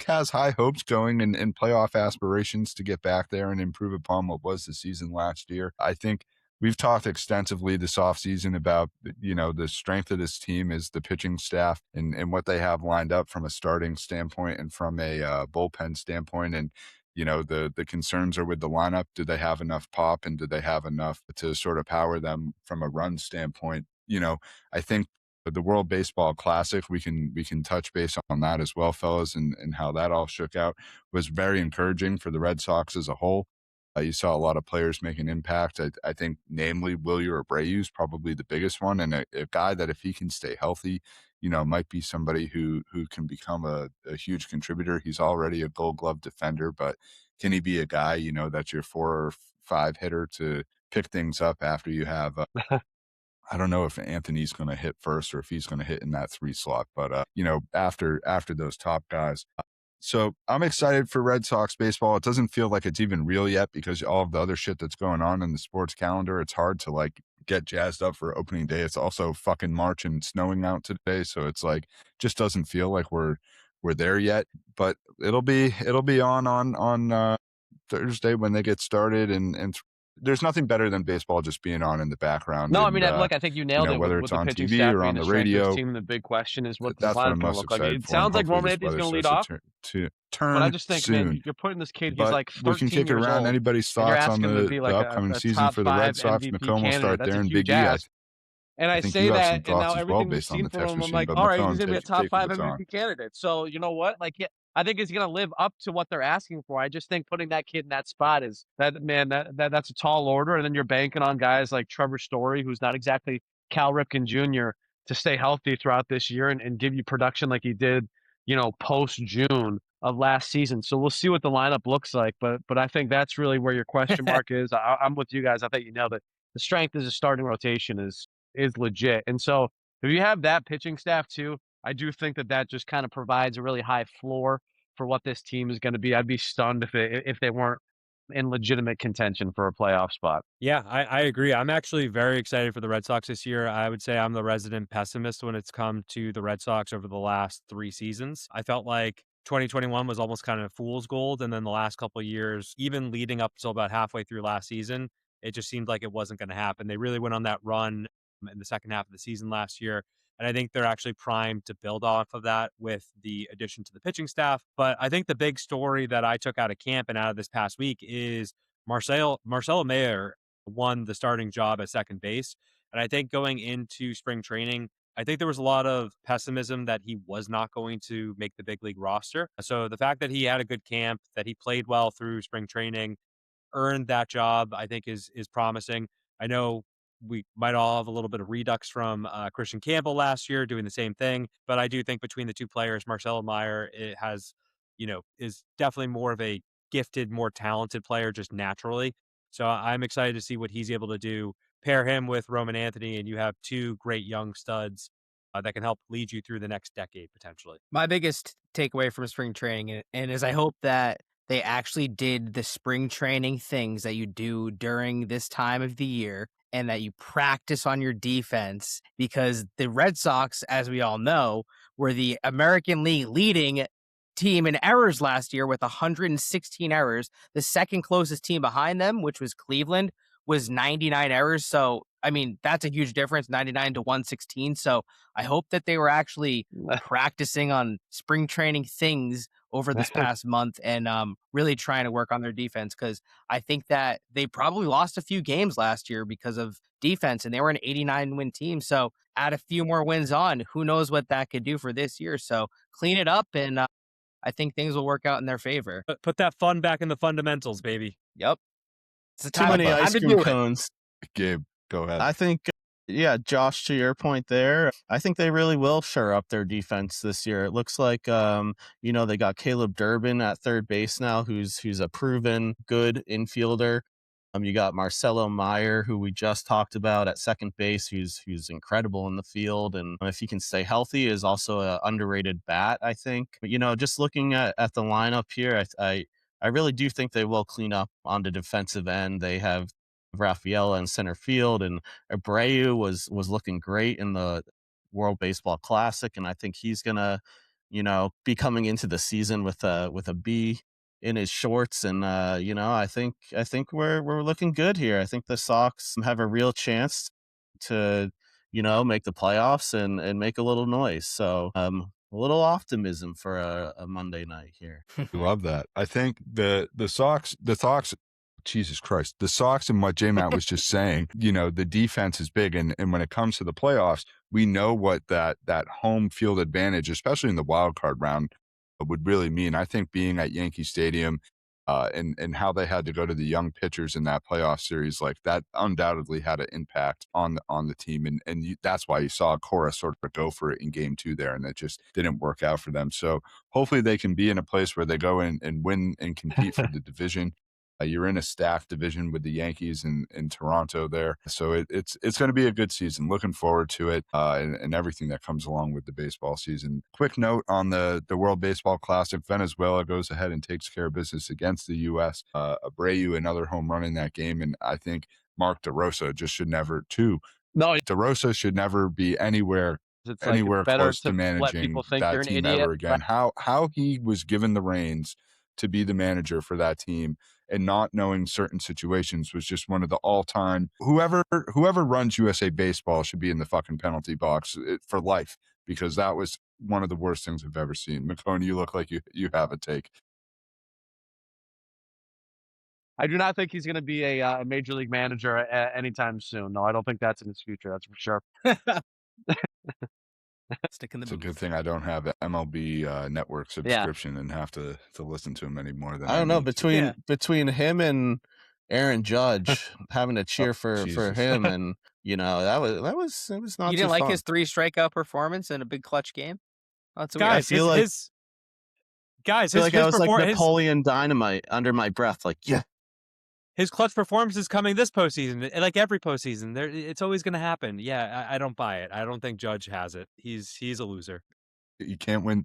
has high hopes going in playoff aspirations to get back there and improve upon what was the season last year. I think we've talked extensively this offseason about, the strength of this team is the pitching staff and what they have lined up from a starting standpoint and from a bullpen standpoint. And, the concerns are with the lineup. Do they have enough pop, and do they have enough to sort of power them from a run standpoint? I think the World Baseball Classic, we can touch base on that as well, fellas, and how that all shook out was very encouraging for the Red Sox as a whole. You saw a lot of players make an impact. I think, namely, Wilyer Abreu is probably the biggest one, and a guy that, if he can stay healthy, might be somebody who can become a huge contributor. He's already a Gold Glove defender, but can he be a guy, that's your 4 or 5 hitter to pick things up after you have I don't know if Anthony's going to hit first or if he's going to hit in that 3 slot, but after those top guys. So I'm excited for Red Sox baseball. It doesn't feel like it's even real yet because all of the other shit that's going on in the sports calendar. It's hard to get jazzed up for opening day. It's also fucking March and snowing out today, so it's just doesn't feel like we're there yet. But it'll be on Thursday when they get started, and there's nothing better than baseball just being on in the background. No, I And, mean, look, I think you nailed it whether with it's the on pitching TV staff or being on the the strength of this radio, team. The big question is what this that's what lineup's I'm going to most look like. excited It for. And sounds like hopefully Roman this Anthony's weather going to lead starts off, to but I turn just think, soon. man, you're putting this kid. He's But like we can 13 kick it years around. old, Anybody's and you're thoughts on asking him to the be like upcoming a season top for the Red 5 Sox? MVP McCone will candidate. start That's there, a and huge Big E, I ask. And I think you say have some that, and thoughts now as well everything we've based on seen the from text him, I'm machine. like, But all right, he's McCone, going to be a top take the 5 baton. MVP candidate. So you know what? Like, yeah, I think he's going to live up to what they're asking for. I just think putting that kid in that spot is that's a tall order. And then you're banking on guys like Trevor Story, who's not exactly Cal Ripken Jr., to stay healthy throughout this year and give you production like he did, post June of last season. So we'll see what the lineup looks like. But I think that's really where your question mark is. I'm with you guys. I think you nailed it. The strength is a starting rotation is legit. And so if you have that pitching staff too, I do think that just kind of provides a really high floor for what this team is going to be. I'd be stunned if they weren't in legitimate contention for a playoff spot. Yeah, I agree. I'm actually very excited for the Red Sox this year. I would say I'm the resident pessimist when it's come to the Red Sox over the last 3 seasons. I felt like 2021 was almost kind of fool's gold, and then the last couple of years, even leading up until about halfway through last season, it just seemed like it wasn't going to happen. They really went on that run in the second half of the season last year. And I think they're actually primed to build off of that with the addition to the pitching staff. But I think the big story that I took out of camp and out of this past week is Marcelo Mayer won the starting job at second base. And I think going into spring training, I think there was a lot of pessimism that he was not going to make the big league roster. So the fact that he had a good camp, that he played well through spring training, earned that job, I think is promising. I know we might all have a little bit of redux from Christian Campbell last year doing the same thing, but I do think between the two players, Marcelo Meyer is definitely more of a gifted, more talented player just naturally. So I'm excited to see what he's able to do. Pair him with Roman Anthony, and you have two great young studs that can help lead you through the next decade potentially. My biggest takeaway from spring training and is I hope that they actually did the spring training things that you do during this time of the year and that you practice on your defense, because the Red Sox, as we all know, were the American League leading team in errors last year with 116 errors. The second closest team behind them, which was Cleveland, was 99 errors. So, I mean, that's a huge difference, 99 to 116. So I hope that they were actually practicing on spring training things over this past month and really trying to work on their defense, because I think that they probably lost a few games last year because of defense, and they were an 89-win team. So add a few more wins on, who knows what that could do for this year. So clean it up, and I think things will work out in their favor. Put that fun back in the fundamentals, baby. Yep. It's Too many ice cream cones. Gabe, go ahead. I think, Josh, to your point there, I think they really will shore up their defense this year. It looks like, they got Caleb Durbin at third base now, who's a proven good infielder. You got Marcelo Meyer, who we just talked about at second base, who's incredible in the field. And if he can stay healthy, is also an underrated bat, I think. But, just looking at the lineup here, I really do think they will clean up on the defensive end. They have Rafaela in center field, and Abreu was looking great in the World Baseball Classic, and I think he's gonna, be coming into the season with a B in his shorts, and I think we're looking good here. I think the Sox have a real chance to, make the playoffs and make a little noise. So a little optimism for a Monday night here. Love that. I think the Sox, Jesus Christ, the Sox and what J-Matt was just saying, the defense is big. And when it comes to the playoffs, we know what that home field advantage, especially in the wild card round, would really mean. I think being at Yankee Stadium and how they had to go to the young pitchers in that playoff series, like that undoubtedly had an impact on the team. And that's why you saw Cora sort of go for it in game 2 there, and it just didn't work out for them. So hopefully they can be in a place where they go in and win and compete for the division. You're in a stacked division with the Yankees in Toronto there. So it's going to be a good season. Looking forward to it and everything that comes along with the baseball season. Quick note on the World Baseball Classic. Venezuela goes ahead and takes care of business against the U.S. Abreu, another home run in that game. And I think Mark DeRosa just should never, DeRosa should never be anywhere close to managing that team ever again. How he was given the reins to be the manager for that team and not knowing certain situations was just one of the all-time. Whoever runs USA Baseball should be in the fucking penalty box for life, because that was one of the worst things I've ever seen. McKone, you look like you have a take. I do not think he's going to be a major league manager anytime soon. No, I don't think that's in his future. That's for sure. Stick in the It's a good thing I don't have the MLB network subscription and have to listen to him any more than I don't know. need. Between him and Aaron Judge, having to cheer for him, and that was it was not. You too didn't like fun. his 3 strikeout performance in a big clutch game? Oh, that's Guys, I feel like I was like Napoleon Dynamite under my breath, like yeah. His clutch performance is coming this postseason, like every postseason. It's always going to happen. Yeah, I don't buy it. I don't think Judge has it. He's a loser. You can't win.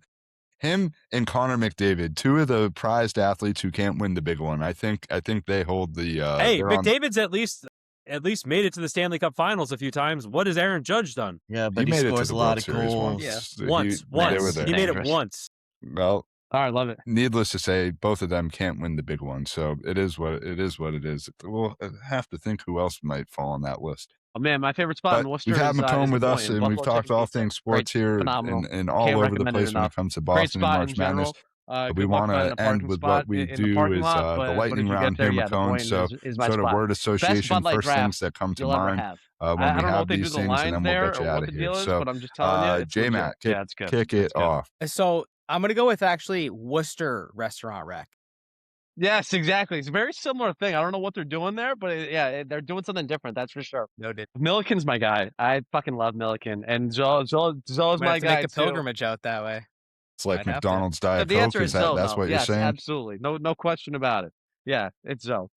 Him and Connor McDavid, 2 of the prized athletes who can't win the big one. I think they hold the. Hey, McDavid's at least made it to the Stanley Cup Finals a few times. What has Aaron Judge done? Yeah, but he scores a lot of goals. Yeah. Once. He made it once. Well, all right, love it. Needless to say, both of them can't win the big one. So it is what it is. We'll have to think who else might fall on that list. Oh man, my favorite spot in But Worcester we've had is McKone the with us, Point. and we've Buffalo talked chicken all pizza. things Great, sports here phenomenal. and all Can't over the recommend it place when it enough. comes to Great Boston and spot in March Madness. general. But we Good luck want finding to a end parking with spot what we in the do parking is lot. the But lightning if you round get there, here, yeah, the McKone. Point So is my sort of spot. word Best association, Bud Light first things draft that come to you'll ever mind have. when we I don't know have what they do these the things, and lines then we'll there get or you out what of the here. deal is, So, but I'm just telling you, it's legit. J-Mac, Yeah, it's good. kick It's it good. off. So I'm gonna go with actually Worcester Restaurant Rec. Yes, exactly. It's a very similar thing. I don't know what they're doing there, but they're doing something different. That's for sure. Noted. Milliken's my guy. I fucking love Milliken, and Zoe's Might my have to guy make a too. pilgrimage out that way. It's like Might have to. McDonald's Diet The Coke. answer is Zoe, That's though. what you're Yes, saying? absolutely. No question about it. Yeah, it's Zoe.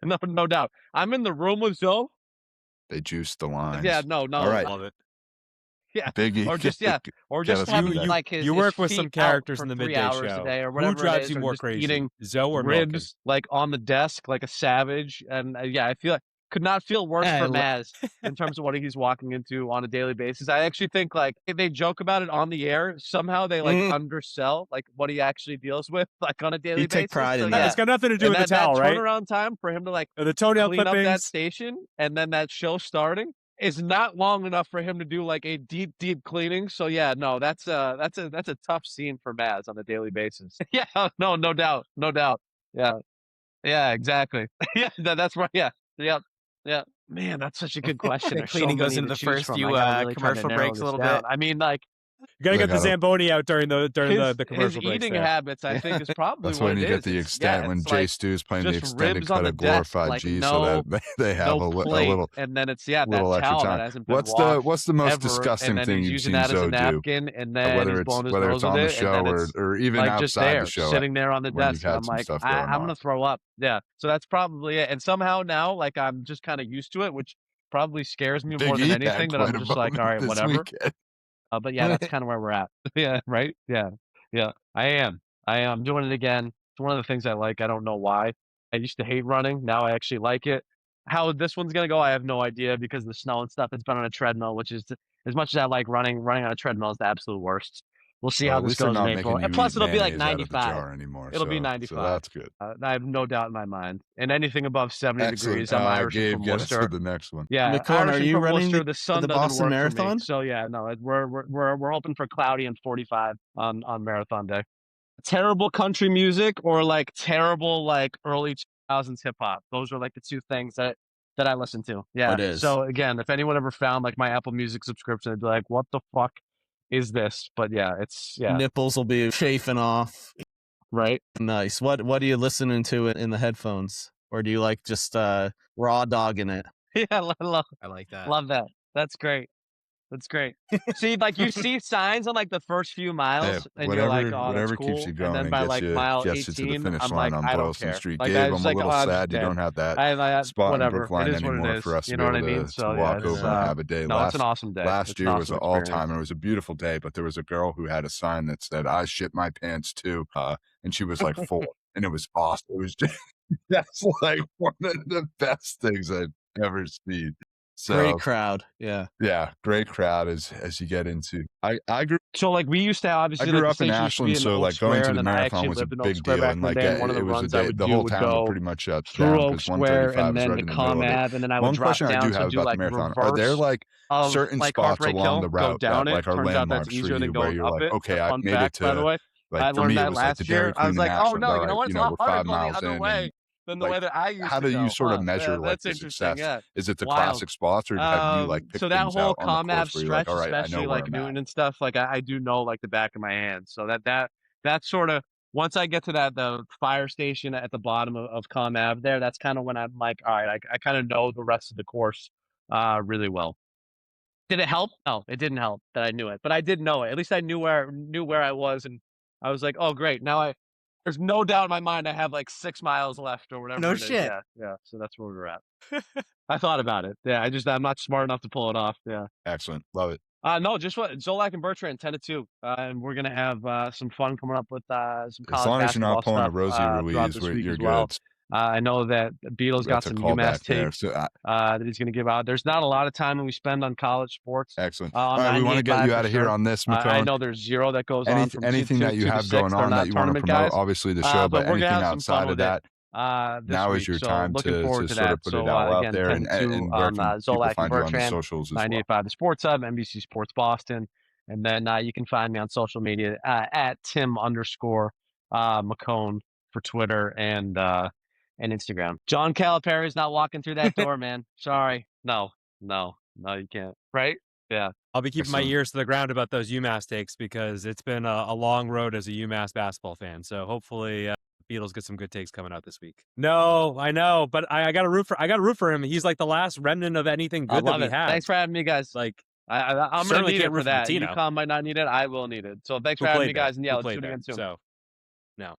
No doubt. I'm in the room with Zoe. They juiced the lines. Yeah, no. All right. Love it. Yeah, Biggie, or just or get just us having out of there. like his You work with feet some out characters for in the 3 midday hours show. a day or Who whatever drives it is, you or more just crazy, eating Zoe or Milken? ribs like on the desk like a savage. And yeah, I feel like could not feel worse Yeah, for Maz in terms of what he's walking into on a daily basis. I actually think like if they joke about it on the air, somehow they like undersell like what he actually deals with like on a daily You take basis. pride So in yeah, that. It's got nothing to do and with the towel, that right? turnaround time for him to like The toenail clean up that clippings. station and then that show starting is not long enough for him to do like a deep cleaning. So yeah, no, that's a tough scene for Maz on a daily basis. Yeah, no doubt. Yeah, yeah, exactly. Yeah, that's right. Yeah, yeah. Man, that's such a good question. The There's so cleaning goes many into to the choose first from. few I gotta really try to commercial narrow breaks a this little down. bit. I mean, like You gotta They get the gotta- Zamboni out during the his commercial breaks eating there. habits, I think, is probably That's what when it you is. get the It's- extent yeah, when it's Jay like Stu's playing the just extended ribs on cut the of desk, glorified like G, so that they have no a plate, little and then it's that extra towel time. that hasn't been washed What's the most ever, disgusting and then thing he's you've using seen that as a Zoe do? napkin, and then he's blowing his Whether nose it's with on the it, and show then it's or even like just outside there, the show, sitting there on the when you've desk, had and I'm some like, stuff going I'm on. gonna throw up. Yeah, so that's probably it. And somehow now, like I'm just kind of used to it, which probably scares me more Big than E had anything. That quite I'm a just like, all moment right, this whatever. weekend. But yeah, that's kind of where we're at. Yeah, right. Yeah, yeah. I am. I'm doing it again. It's one of the things I like. I don't know why. I used to hate running. Now I actually like it. How this one's gonna go, I have no idea because of the snow and stuff. It's been on a treadmill, which is as much as I like running on a treadmill is the absolute worst. We'll see Well, how at this least they're goes in not April. making And you plus, eat it'll be like mayonnaise out of the 95. jar anymore. It'll be So 95. that's good. I have no doubt in my mind. And anything above 70 Excellent. degrees, I'm Irish Gabe, from get us to Worcester. the next one. Yeah, McKone, are Irish you from running Worcester. The sun the doesn't Boston work for me. Marathon? So yeah, no, we're hoping for cloudy and 45 on marathon day. Terrible country music or like terrible like early 2000s hip hop. Those are like the two things that I listen to. Yeah. It is. So again, if anyone ever found like my Apple Music subscription, they'd be like, "What the fuck is this?" But yeah, it's Nipples will be chafing off. right. Nice. What are you listening to in the headphones? Or do you like just raw dogging it? Yeah, I like that. love that. That's great. That's great. See, like you see signs on like the first few miles, and you're like, "Oh, that's whatever cool." keeps you going And then by like mile gets you to the 18, finish I'm line like, on "I don't Boylston care." Street. Like Gabe, I I'm was a like, little "Oh, I'm just sad you dead." don't have that I spot in whatever. Brookline It is what anymore it is. for us to You be know what able I mean? to So walk yeah, over and have a day. no, it's an awesome day. Last It's an year was awesome an all experience. time, and it was a beautiful day. But there was a girl who had a sign that said, "I shit my pants too," and she was like 4, and it was awesome. It was just that's like one of the best things I've ever seen. So, Great crowd. Yeah. yeah, great crowd as you get into. I grew So like we used to I obviously grew like up the in station used to be Ashland, in so Oak like going Square, to and the then I marathon actually was a lived in Oak big Square deal, back and in the like day. And one of the it was a runs I day. would The do whole would town would go pretty much shut through down Oak because Square 135 and was then right to in the middle Com of it. Ave, and then I would One drop question I down do to have do about the like marathon: are there reverse like of certain like spots Heartbreak along Hill, the go route down that it. like are Turns out that's landmarks for easier than you, where going you're up like, it. okay, I Fun made fact, it by the to way. like I for learned me it that was like the last year. Dairy I Queen was in like, oh Ashland. no, All you know right, what? It's a lot we're harder 5 going the miles other in, way and than the like way that I used how to do you go. sort of measure like That's the interesting. success? Yeah. Is it the Wild. classic spots, or have you like picked So that things whole out on the Com Ave course where you're like, stretch, all right, I know especially where like I'm at? Newton and stuff, like I do know like the back of my hand. So that sort of once I get to the fire station at the bottom of Com Ave there, that's kind of when I'm like, all right, I kind of know the rest of the course really well. Did it help? No, it didn't help that I knew it, but I did know it. At least I knew where I was, and I was like, oh great, now there's no doubt in my mind I have like 6 miles left or whatever No it is. shit. Yeah. So that's where we're at. I thought about it. Yeah, I'm not smart enough to pull it off. Yeah. Excellent, love it. No, just what Zolak and Bertrand 10-2, and we're gonna have some fun coming up with some college As long as you're basketball not pulling a stuff Rosie throughout Ruiz, this week you're as well. good. I know that Beatles got That's a some callback UMass there. tape So that he's gonna give out. There's not a lot of time that we spend on college sports. excellent. On All right, we want to 98.5 get you out for of here sure. on this, I McKone. know there's 0 that goes on from Anything 2 that you to have 6. going They're on that not you want to tournament promote? guys. Obviously the show, But but we're gonna anything have some fun outside of with that, it. this Now is week. your So time looking to forward to sort that. of put it So all out again, there, 10 to 2 and where on can people Zolak and find you on the Bertrand, socials as well? 98.5 The Sports Hub, NBC Sports Boston. And then you can find me on social media at Tim_McKone for Twitter and Instagram. John Calipari is not walking through that door, man. Sorry. No, you can't. Right? Yeah. I'll be keeping my Excellent. ears to the ground about those UMass takes because it's been a long road as a UMass basketball fan. So hopefully Beatles get some good takes coming out this week. No, I know, but I got to root for him. He's like the last remnant of anything I good that love we it. had. Thanks for having me, guys. Like, I'm going to certainly need it can't for root for that. Patino. UConn might not need it. I will need it. So thanks Who for having played me, there? guys. And yeah, Who let's do played it there? again soon. So, no.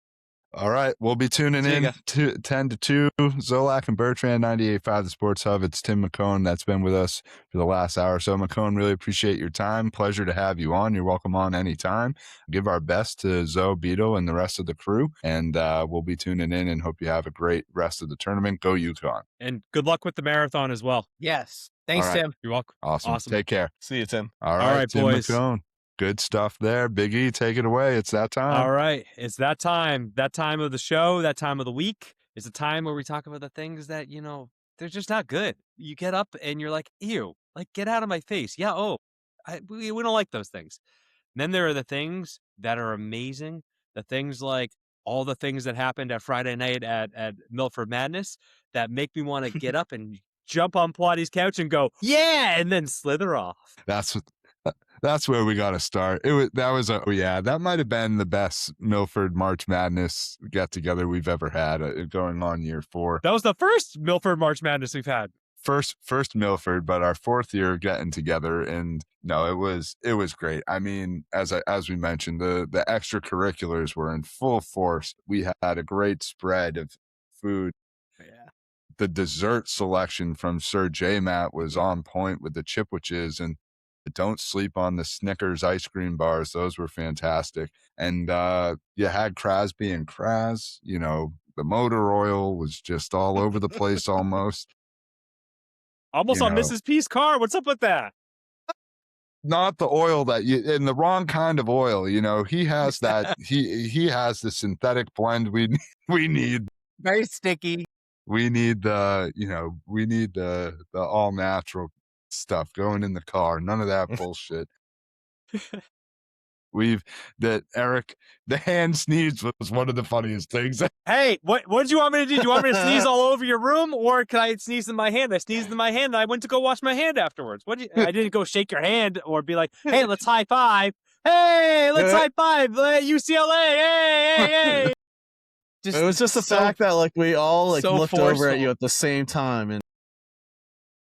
All right, we'll be tuning See you in guys. to 10 to 2. Zolak and Bertrand, 98.5 The Sports Hub. It's Tim McKone that's been with us for the last hour. So, McKone, really appreciate your time. Pleasure to have you on. You're welcome on anytime. Give our best to Zoe, Beetle, and the rest of the crew. And we'll be tuning in and hope you have a great rest of the tournament. Go UConn. And good luck with the marathon as well. Yes. Thanks, All right. Tim. You're welcome. Awesome. Take care. See you, Tim. All right, Tim boys. McKone. Good stuff there. Big E, take it away. It's that time. All right. It's that time of the show, that time of the week. It's a time where we talk about the things that, they're just not good. You get up and you're like, ew, like get out of my face. Yeah. Oh, we don't like those things. And then there are the things that are amazing. The things like all the things that happened at Friday night at Milford Madness that make me want to get up and jump on Plotty's couch and go, yeah, and then slither off. That's where we got to start. That might have been the best Milford March Madness get together we've ever had, going on year 4. That was the first Milford March Madness we've had. First Milford, but our 4th year getting together, and no, it was great. I mean, as we mentioned, the extracurriculars were in full force. We had a great spread of food. Yeah. The dessert selection from Sir J Matt was on point with the chipwiches, and don't sleep on the Snickers ice cream bars. Those were fantastic. And you had Crasby and Kras. The motor oil was just all over the place almost. Almost on Mrs. P's car. What's up with that? Not the oil in the wrong kind of oil. He has that. he has the synthetic blend we need. Very sticky. We need the all natural stuff going in the car. None of that bullshit. Eric, the hand sneeze was one of the funniest things. Hey, what did you want me to do? Do you want me to sneeze all over your room, or can I sneeze in my hand? I sneezed in my hand, and I went to go wash my hand afterwards. I didn't go shake your hand or be like, hey, let's high five. Hey, let's high five. UCLA. Hey. It was just the fact that we all looked forceful. over at you at the same time, and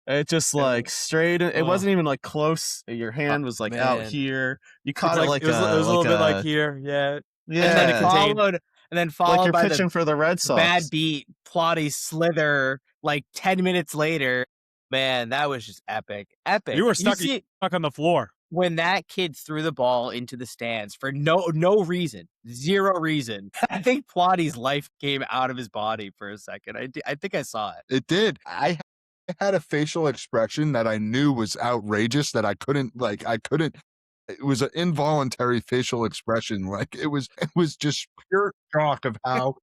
it just straight. It wasn't even close. Your hand was out here. You caught it it was a little bit like here. Yeah. Yeah. And then followed you're by pitching the for the Red Sox. bad beat, Plotty slither 10 minutes later. Man, that was just epic. Epic. You were stuck on the floor. When that kid threw the ball into the stands for no reason, zero reason, I think Plotty's life came out of his body for a second. I think I saw it. It did. I had a facial expression that I knew was outrageous that I couldn't. It was an involuntary facial expression. It was just pure shock of how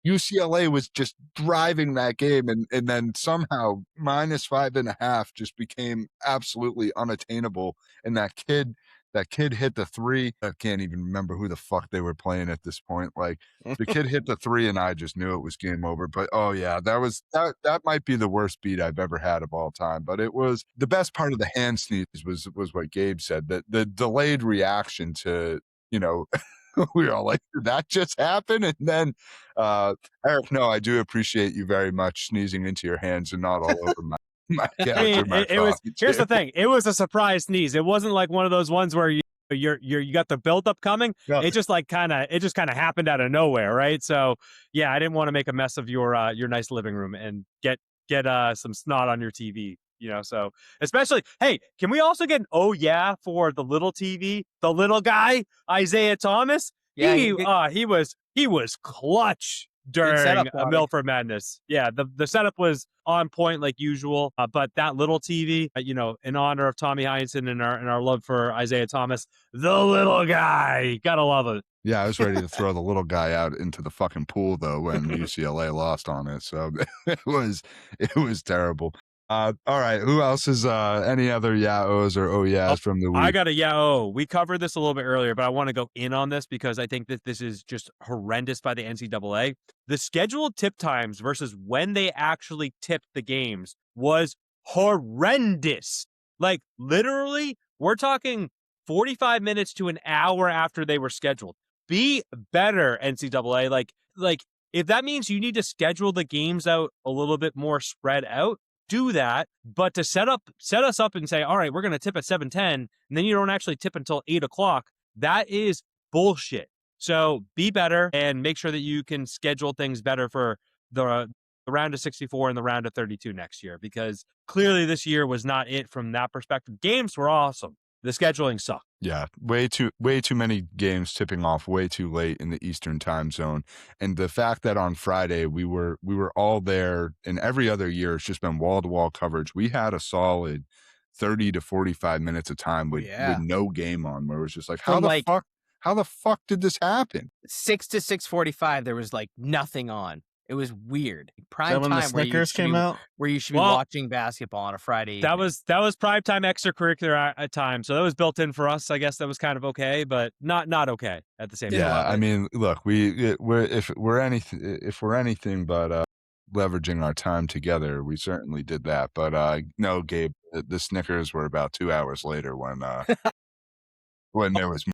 UCLA was just driving that game, and then somehow -5.5 just became absolutely unattainable. And that kid hit the 3. I can't even remember who the fuck they were playing at this point. The kid hit the 3, and I just knew it was game over. But oh yeah, that might be the worst beat I've ever had of all time. But it was the best part of the hand sneeze was what Gabe said. That the delayed reaction to we were all like, did that just happen? And then, Eric, no, I do appreciate you very much sneezing into your hands and not all over my couch or my coffee here's the table. thing. It was a surprise sneeze. It wasn't like one of those ones where you got the buildup coming. Yeah. It just kind of happened out of nowhere, right? So yeah, I didn't want to make a mess of your nice living room and get some snot on your TV. So especially, hey, can we also get an oh yeah for the little TV, the little guy, Isaiah Thomas? Yeah, he was clutch. setup, during a Donnie. Milford Madness. Yeah, the setup was on point like usual, but that little TV, in honor of Tommy Heinsohn and our love for Isaiah Thomas, the little guy, gotta love it. Yeah, I was ready to throw the little guy out into the fucking pool though when UCLA lost on it. So it was terrible. All right, who else is any other yaos or yeahs from the I week? got a yao. We covered this a little bit earlier, but I want to go in on this because I think that this is just horrendous by the NCAA. The scheduled tip times versus when they actually tipped the games was horrendous. Like literally, we're talking 45 minutes to an hour after they were scheduled. Be better, NCAA. Like if that means you need to schedule the games out a little bit more spread out, do that. But to set us up and say, all right, we're going to tip at 7:10, and then you don't actually tip until 8:00, that is bullshit. So be better and make sure that you can schedule things better for the round of 64 and the round of 32 next year, because clearly this year was not it from that perspective. Games were awesome. The scheduling sucked. Yeah, way too many games tipping off way too late in the Eastern time zone, and the fact that on Friday we were all there, and every other year it's just been wall to wall coverage. We had a solid 30 to 45 minutes of time with no game on, where it was just like, how the fuck did this happen? 6 to 6:45, there was like nothing on. It was weird. Prime when the time where Snickers came out? where you should be watching basketball on a Friday That evening. was primetime extracurricular at time, so that was built in for us. I guess that was kind of okay, but not okay at the same time. Yeah, I mean, look, if we're anything but leveraging our time together, we certainly did that. But no, Gabe, the Snickers were about 2 hours later when there was.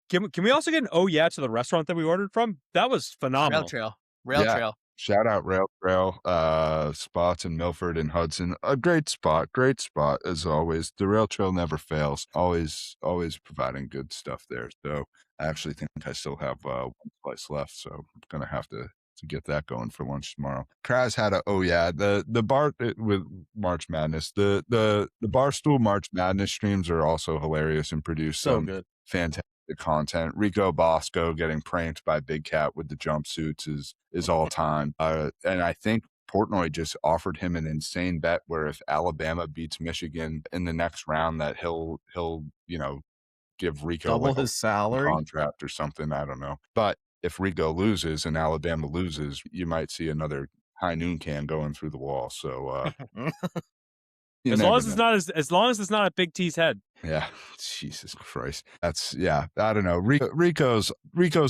Can we also get an oh yeah to the restaurant that we ordered from? That was phenomenal. Rail Trail. Shout out Rail Trail spots in Milford and Hudson. A great spot as always. The Rail Trail never fails. Always providing good stuff there. So I actually think I still have one slice left, so I'm gonna have to get that going for lunch tomorrow. Kraz had the bar with March Madness. The Barstool March Madness streams are also hilarious and produce some good, fantastic content. Rico Bosco getting pranked by Big Cat with the jumpsuits is all time. And I think Portnoy just offered him an insane bet where if Alabama beats Michigan in the next round, that he'll give Rico double his salary contract or something. I don't know. But if Rico loses and Alabama loses, you might see another high noon can going through the wall. So as long as it's not a Big T's head. Yeah, Jesus Christ. I don't know. Rico's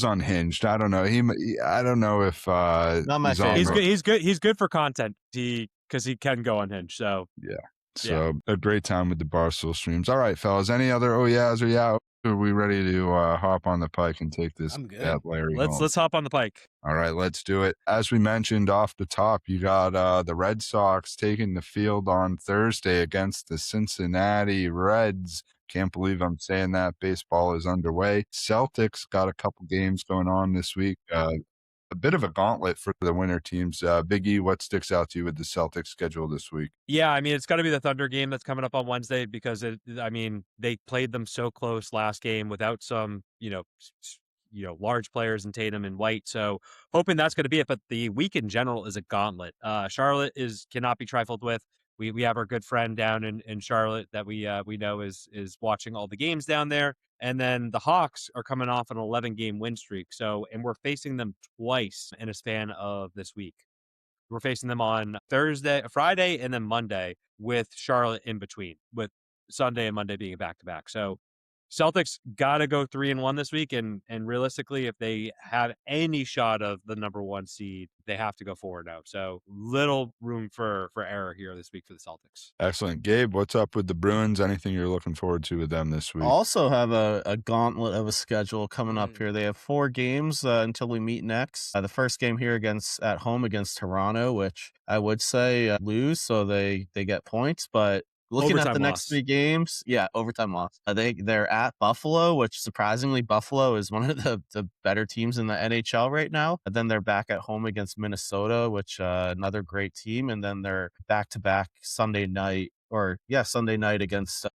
unhinged. I don't know. I don't know if not my favorite. He's good for content. Because he can go unhinged. So yeah. So a great time with the Barstool streams. All right, fellas. Any other oh yeahs or yeah? Are we ready to hop on the pike and take this? I'm good. Larry let's hop on the pike. All right, let's do it. As we mentioned off the top, you got the Red Sox taking the field on Thursday against the Cincinnati Reds. Can't believe I'm saying that. Baseball is underway. Celtics got a couple games going on this week. A bit of a gauntlet for the winter teams. Big E, what sticks out to you with the Celtics schedule this week? Yeah, I mean, it's got to be the Thunder game that's coming up on Wednesday because they played them so close last game without some, large players in Tatum and White. So hoping that's going to be it. But the week in general is a gauntlet. Charlotte cannot be trifled with. We have our good friend down in Charlotte that we know is watching all the games down there. And then the Hawks are coming off an 11-game win streak. And we're facing them twice in a span of this week. We're facing them on Friday, and then Monday, with Charlotte in between, with Sunday and Monday being back-to-back. So Celtics got to go 3-1 this week, and realistically, if they have any shot of the number one seed, they have to go 4-0. So little room for error here this week for the Celtics. Excellent. Gabe, what's up with the Bruins? Anything you're looking forward to with them this week? Also have a gauntlet of a schedule coming up here. They have 4 games until we meet next. The first game here at home against Toronto, which I would say lose, so they get points, but looking at the next 3 games, overtime loss. They're at Buffalo, which surprisingly Buffalo is one of the better teams in the NHL right now. And then they're back at home against Minnesota, which another great team. And then they're back-to-back Sunday night against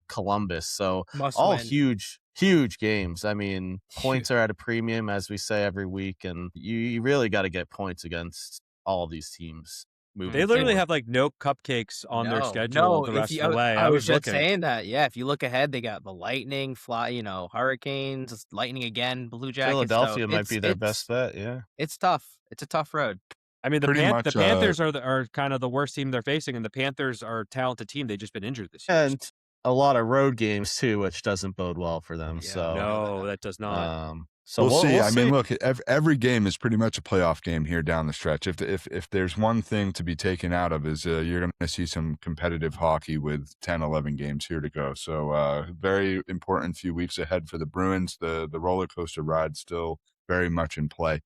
Columbus. So Must all win. huge huge games. I mean, points are at a premium, as we say every week, and you really got to get points against all these teams moving They literally forward. have like no cupcakes on their schedule No. the If rest you, of the way. I I was was just looking. saying that. Yeah, if you look ahead, they got the Lightning, Hurricanes, Lightning again, Blue Jackets. So Philadelphia might be their best bet. Yeah. it's tough. It's a tough road. I mean, Pretty much, the Panthers are kind of the worst team they're facing, and the Panthers are a talented team. They've just been injured this year. And a lot of road games too, which doesn't bode well for them. Yeah, So No, that does not. so we'll see. We'll I see. mean, look, every game is pretty much a playoff game here down the stretch. If there's one thing to be taken out of is you're going to see some competitive hockey with 10, 11 games here to go. So very important few weeks ahead for the Bruins. The roller coaster ride still very much in play.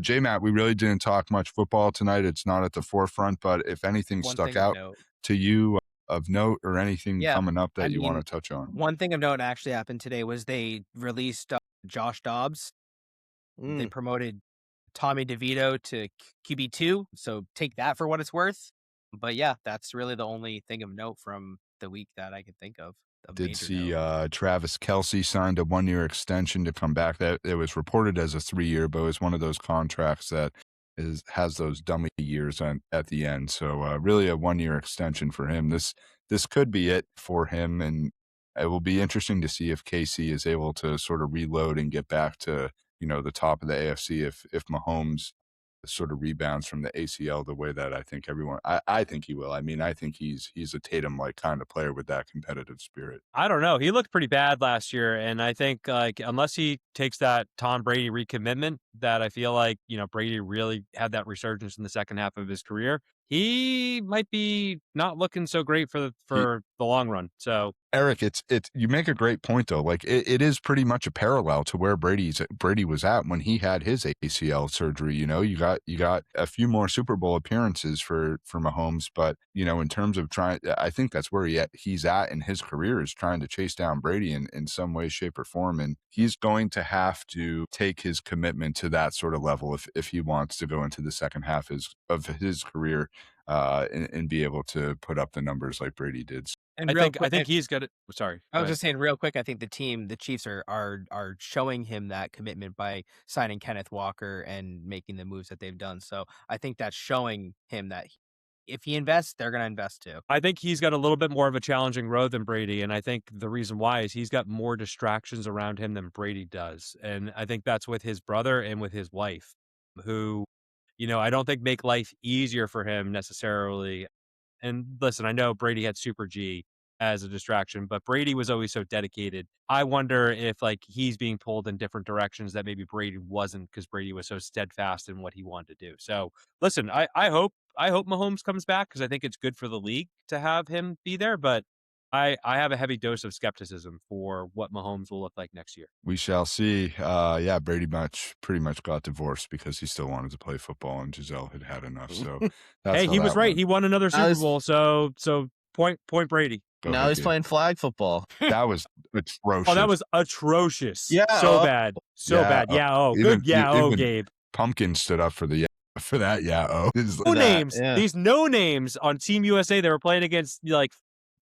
J-Matt, we really didn't talk much football tonight. It's not at the forefront, but if anything One stuck thing of out note. to you of note or anything Yeah, coming up that I you want mean, to touch on. One thing of note actually happened today was they released Josh Dobbs. They promoted Tommy DeVito to QB2, so take that for what it's worth. But yeah, that's really the only thing of note from the week that I could think of. Did see Travis Kelce signed a 1-year extension to come back. That it was reported as a 3-year, but it was one of those contracts that has those dummy years at the end. So really a 1-year extension for him. This could be it for him, and it will be interesting to see if KC is able to sort of reload and get back to the top of the AFC if Mahomes sort of rebounds from the ACL the way that I think I think he will. I mean, I think he's a Tatum-like kind of player with that competitive spirit. I don't know. He looked pretty bad last year, and I think like unless he takes that Tom Brady recommitment, that I feel like Brady really had that resurgence in the second half of his career. He might be not looking so great for the long run. So Eric, it's you make a great point though. Like it is pretty much a parallel to where Brady was at when he had his ACL surgery. You got a few more Super Bowl appearances for Mahomes, but in terms of trying, I think that's where he's at in his career, is trying to chase down Brady in some way, shape, or form, and he's going to have to take his commitment to that sort of level if he wants to go into the second half of his career and be able to put up the numbers like Brady did. And I think he's got it. Sorry, I was just saying real quick. I think the Chiefs are showing him that commitment by signing Kenneth Walker and making the moves that they've done. So I think that's showing him that if he invests, they're going to invest too. I think he's got a little bit more of a challenging road than Brady, and I think the reason why is he's got more distractions around him than Brady does, and I think that's with his brother and with his wife, who, I don't think make life easier for him necessarily. And listen, I know Brady had Super G as a distraction, but Brady was always so dedicated. I wonder if like he's being pulled in different directions that maybe Brady wasn't, because Brady was so steadfast in what he wanted to do. So listen, I hope Mahomes comes back, because I think it's good for the league to have him be there. But I have a heavy dose of skepticism for what Mahomes will look like next year. We shall see. Yeah, Brady pretty much got divorced because he still wanted to play football, and Giselle had enough. So that's hey, he was right. Went. He won another Super Bowl. So point Brady. Now he's playing flag football. That was atrocious. Oh, that was atrocious. Yeah, so bad, so bad. Yeah, oh, even, good. Yeah, even Gabe. Pumpkin stood up for that. Yeah, No names. Yeah. These no names on Team USA. They were playing against like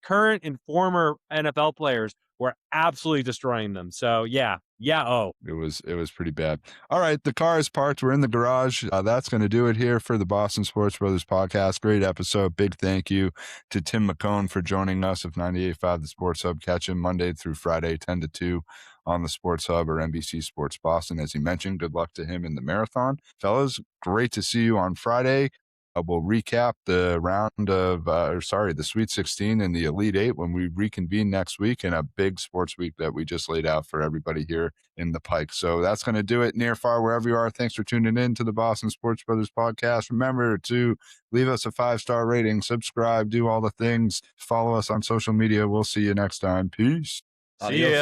current and former NFL players were absolutely destroying them. So yeah. It was pretty bad. All right, the car is parked. We're in the garage. That's going to do it here for the Boston Sports Brothers podcast. Great episode. Big thank you to Tim McKone for joining us of 98.5 The Sports Hub. Catch him Monday through Friday, 10 to 2 on the Sports Hub or NBC Sports Boston. As he mentioned, good luck to him in the marathon. Fellas, great to see you on Friday. We'll recap the the Sweet 16 and the Elite 8 when we reconvene next week in a big sports week that we just laid out for everybody here in the Pike. So that's going to do it. Near, far, wherever you are, thanks for tuning in to the Boston Sports Brothers podcast. Remember to leave us a 5-star rating, subscribe, do all the things, follow us on social media. We'll see you next time. Peace. See ya.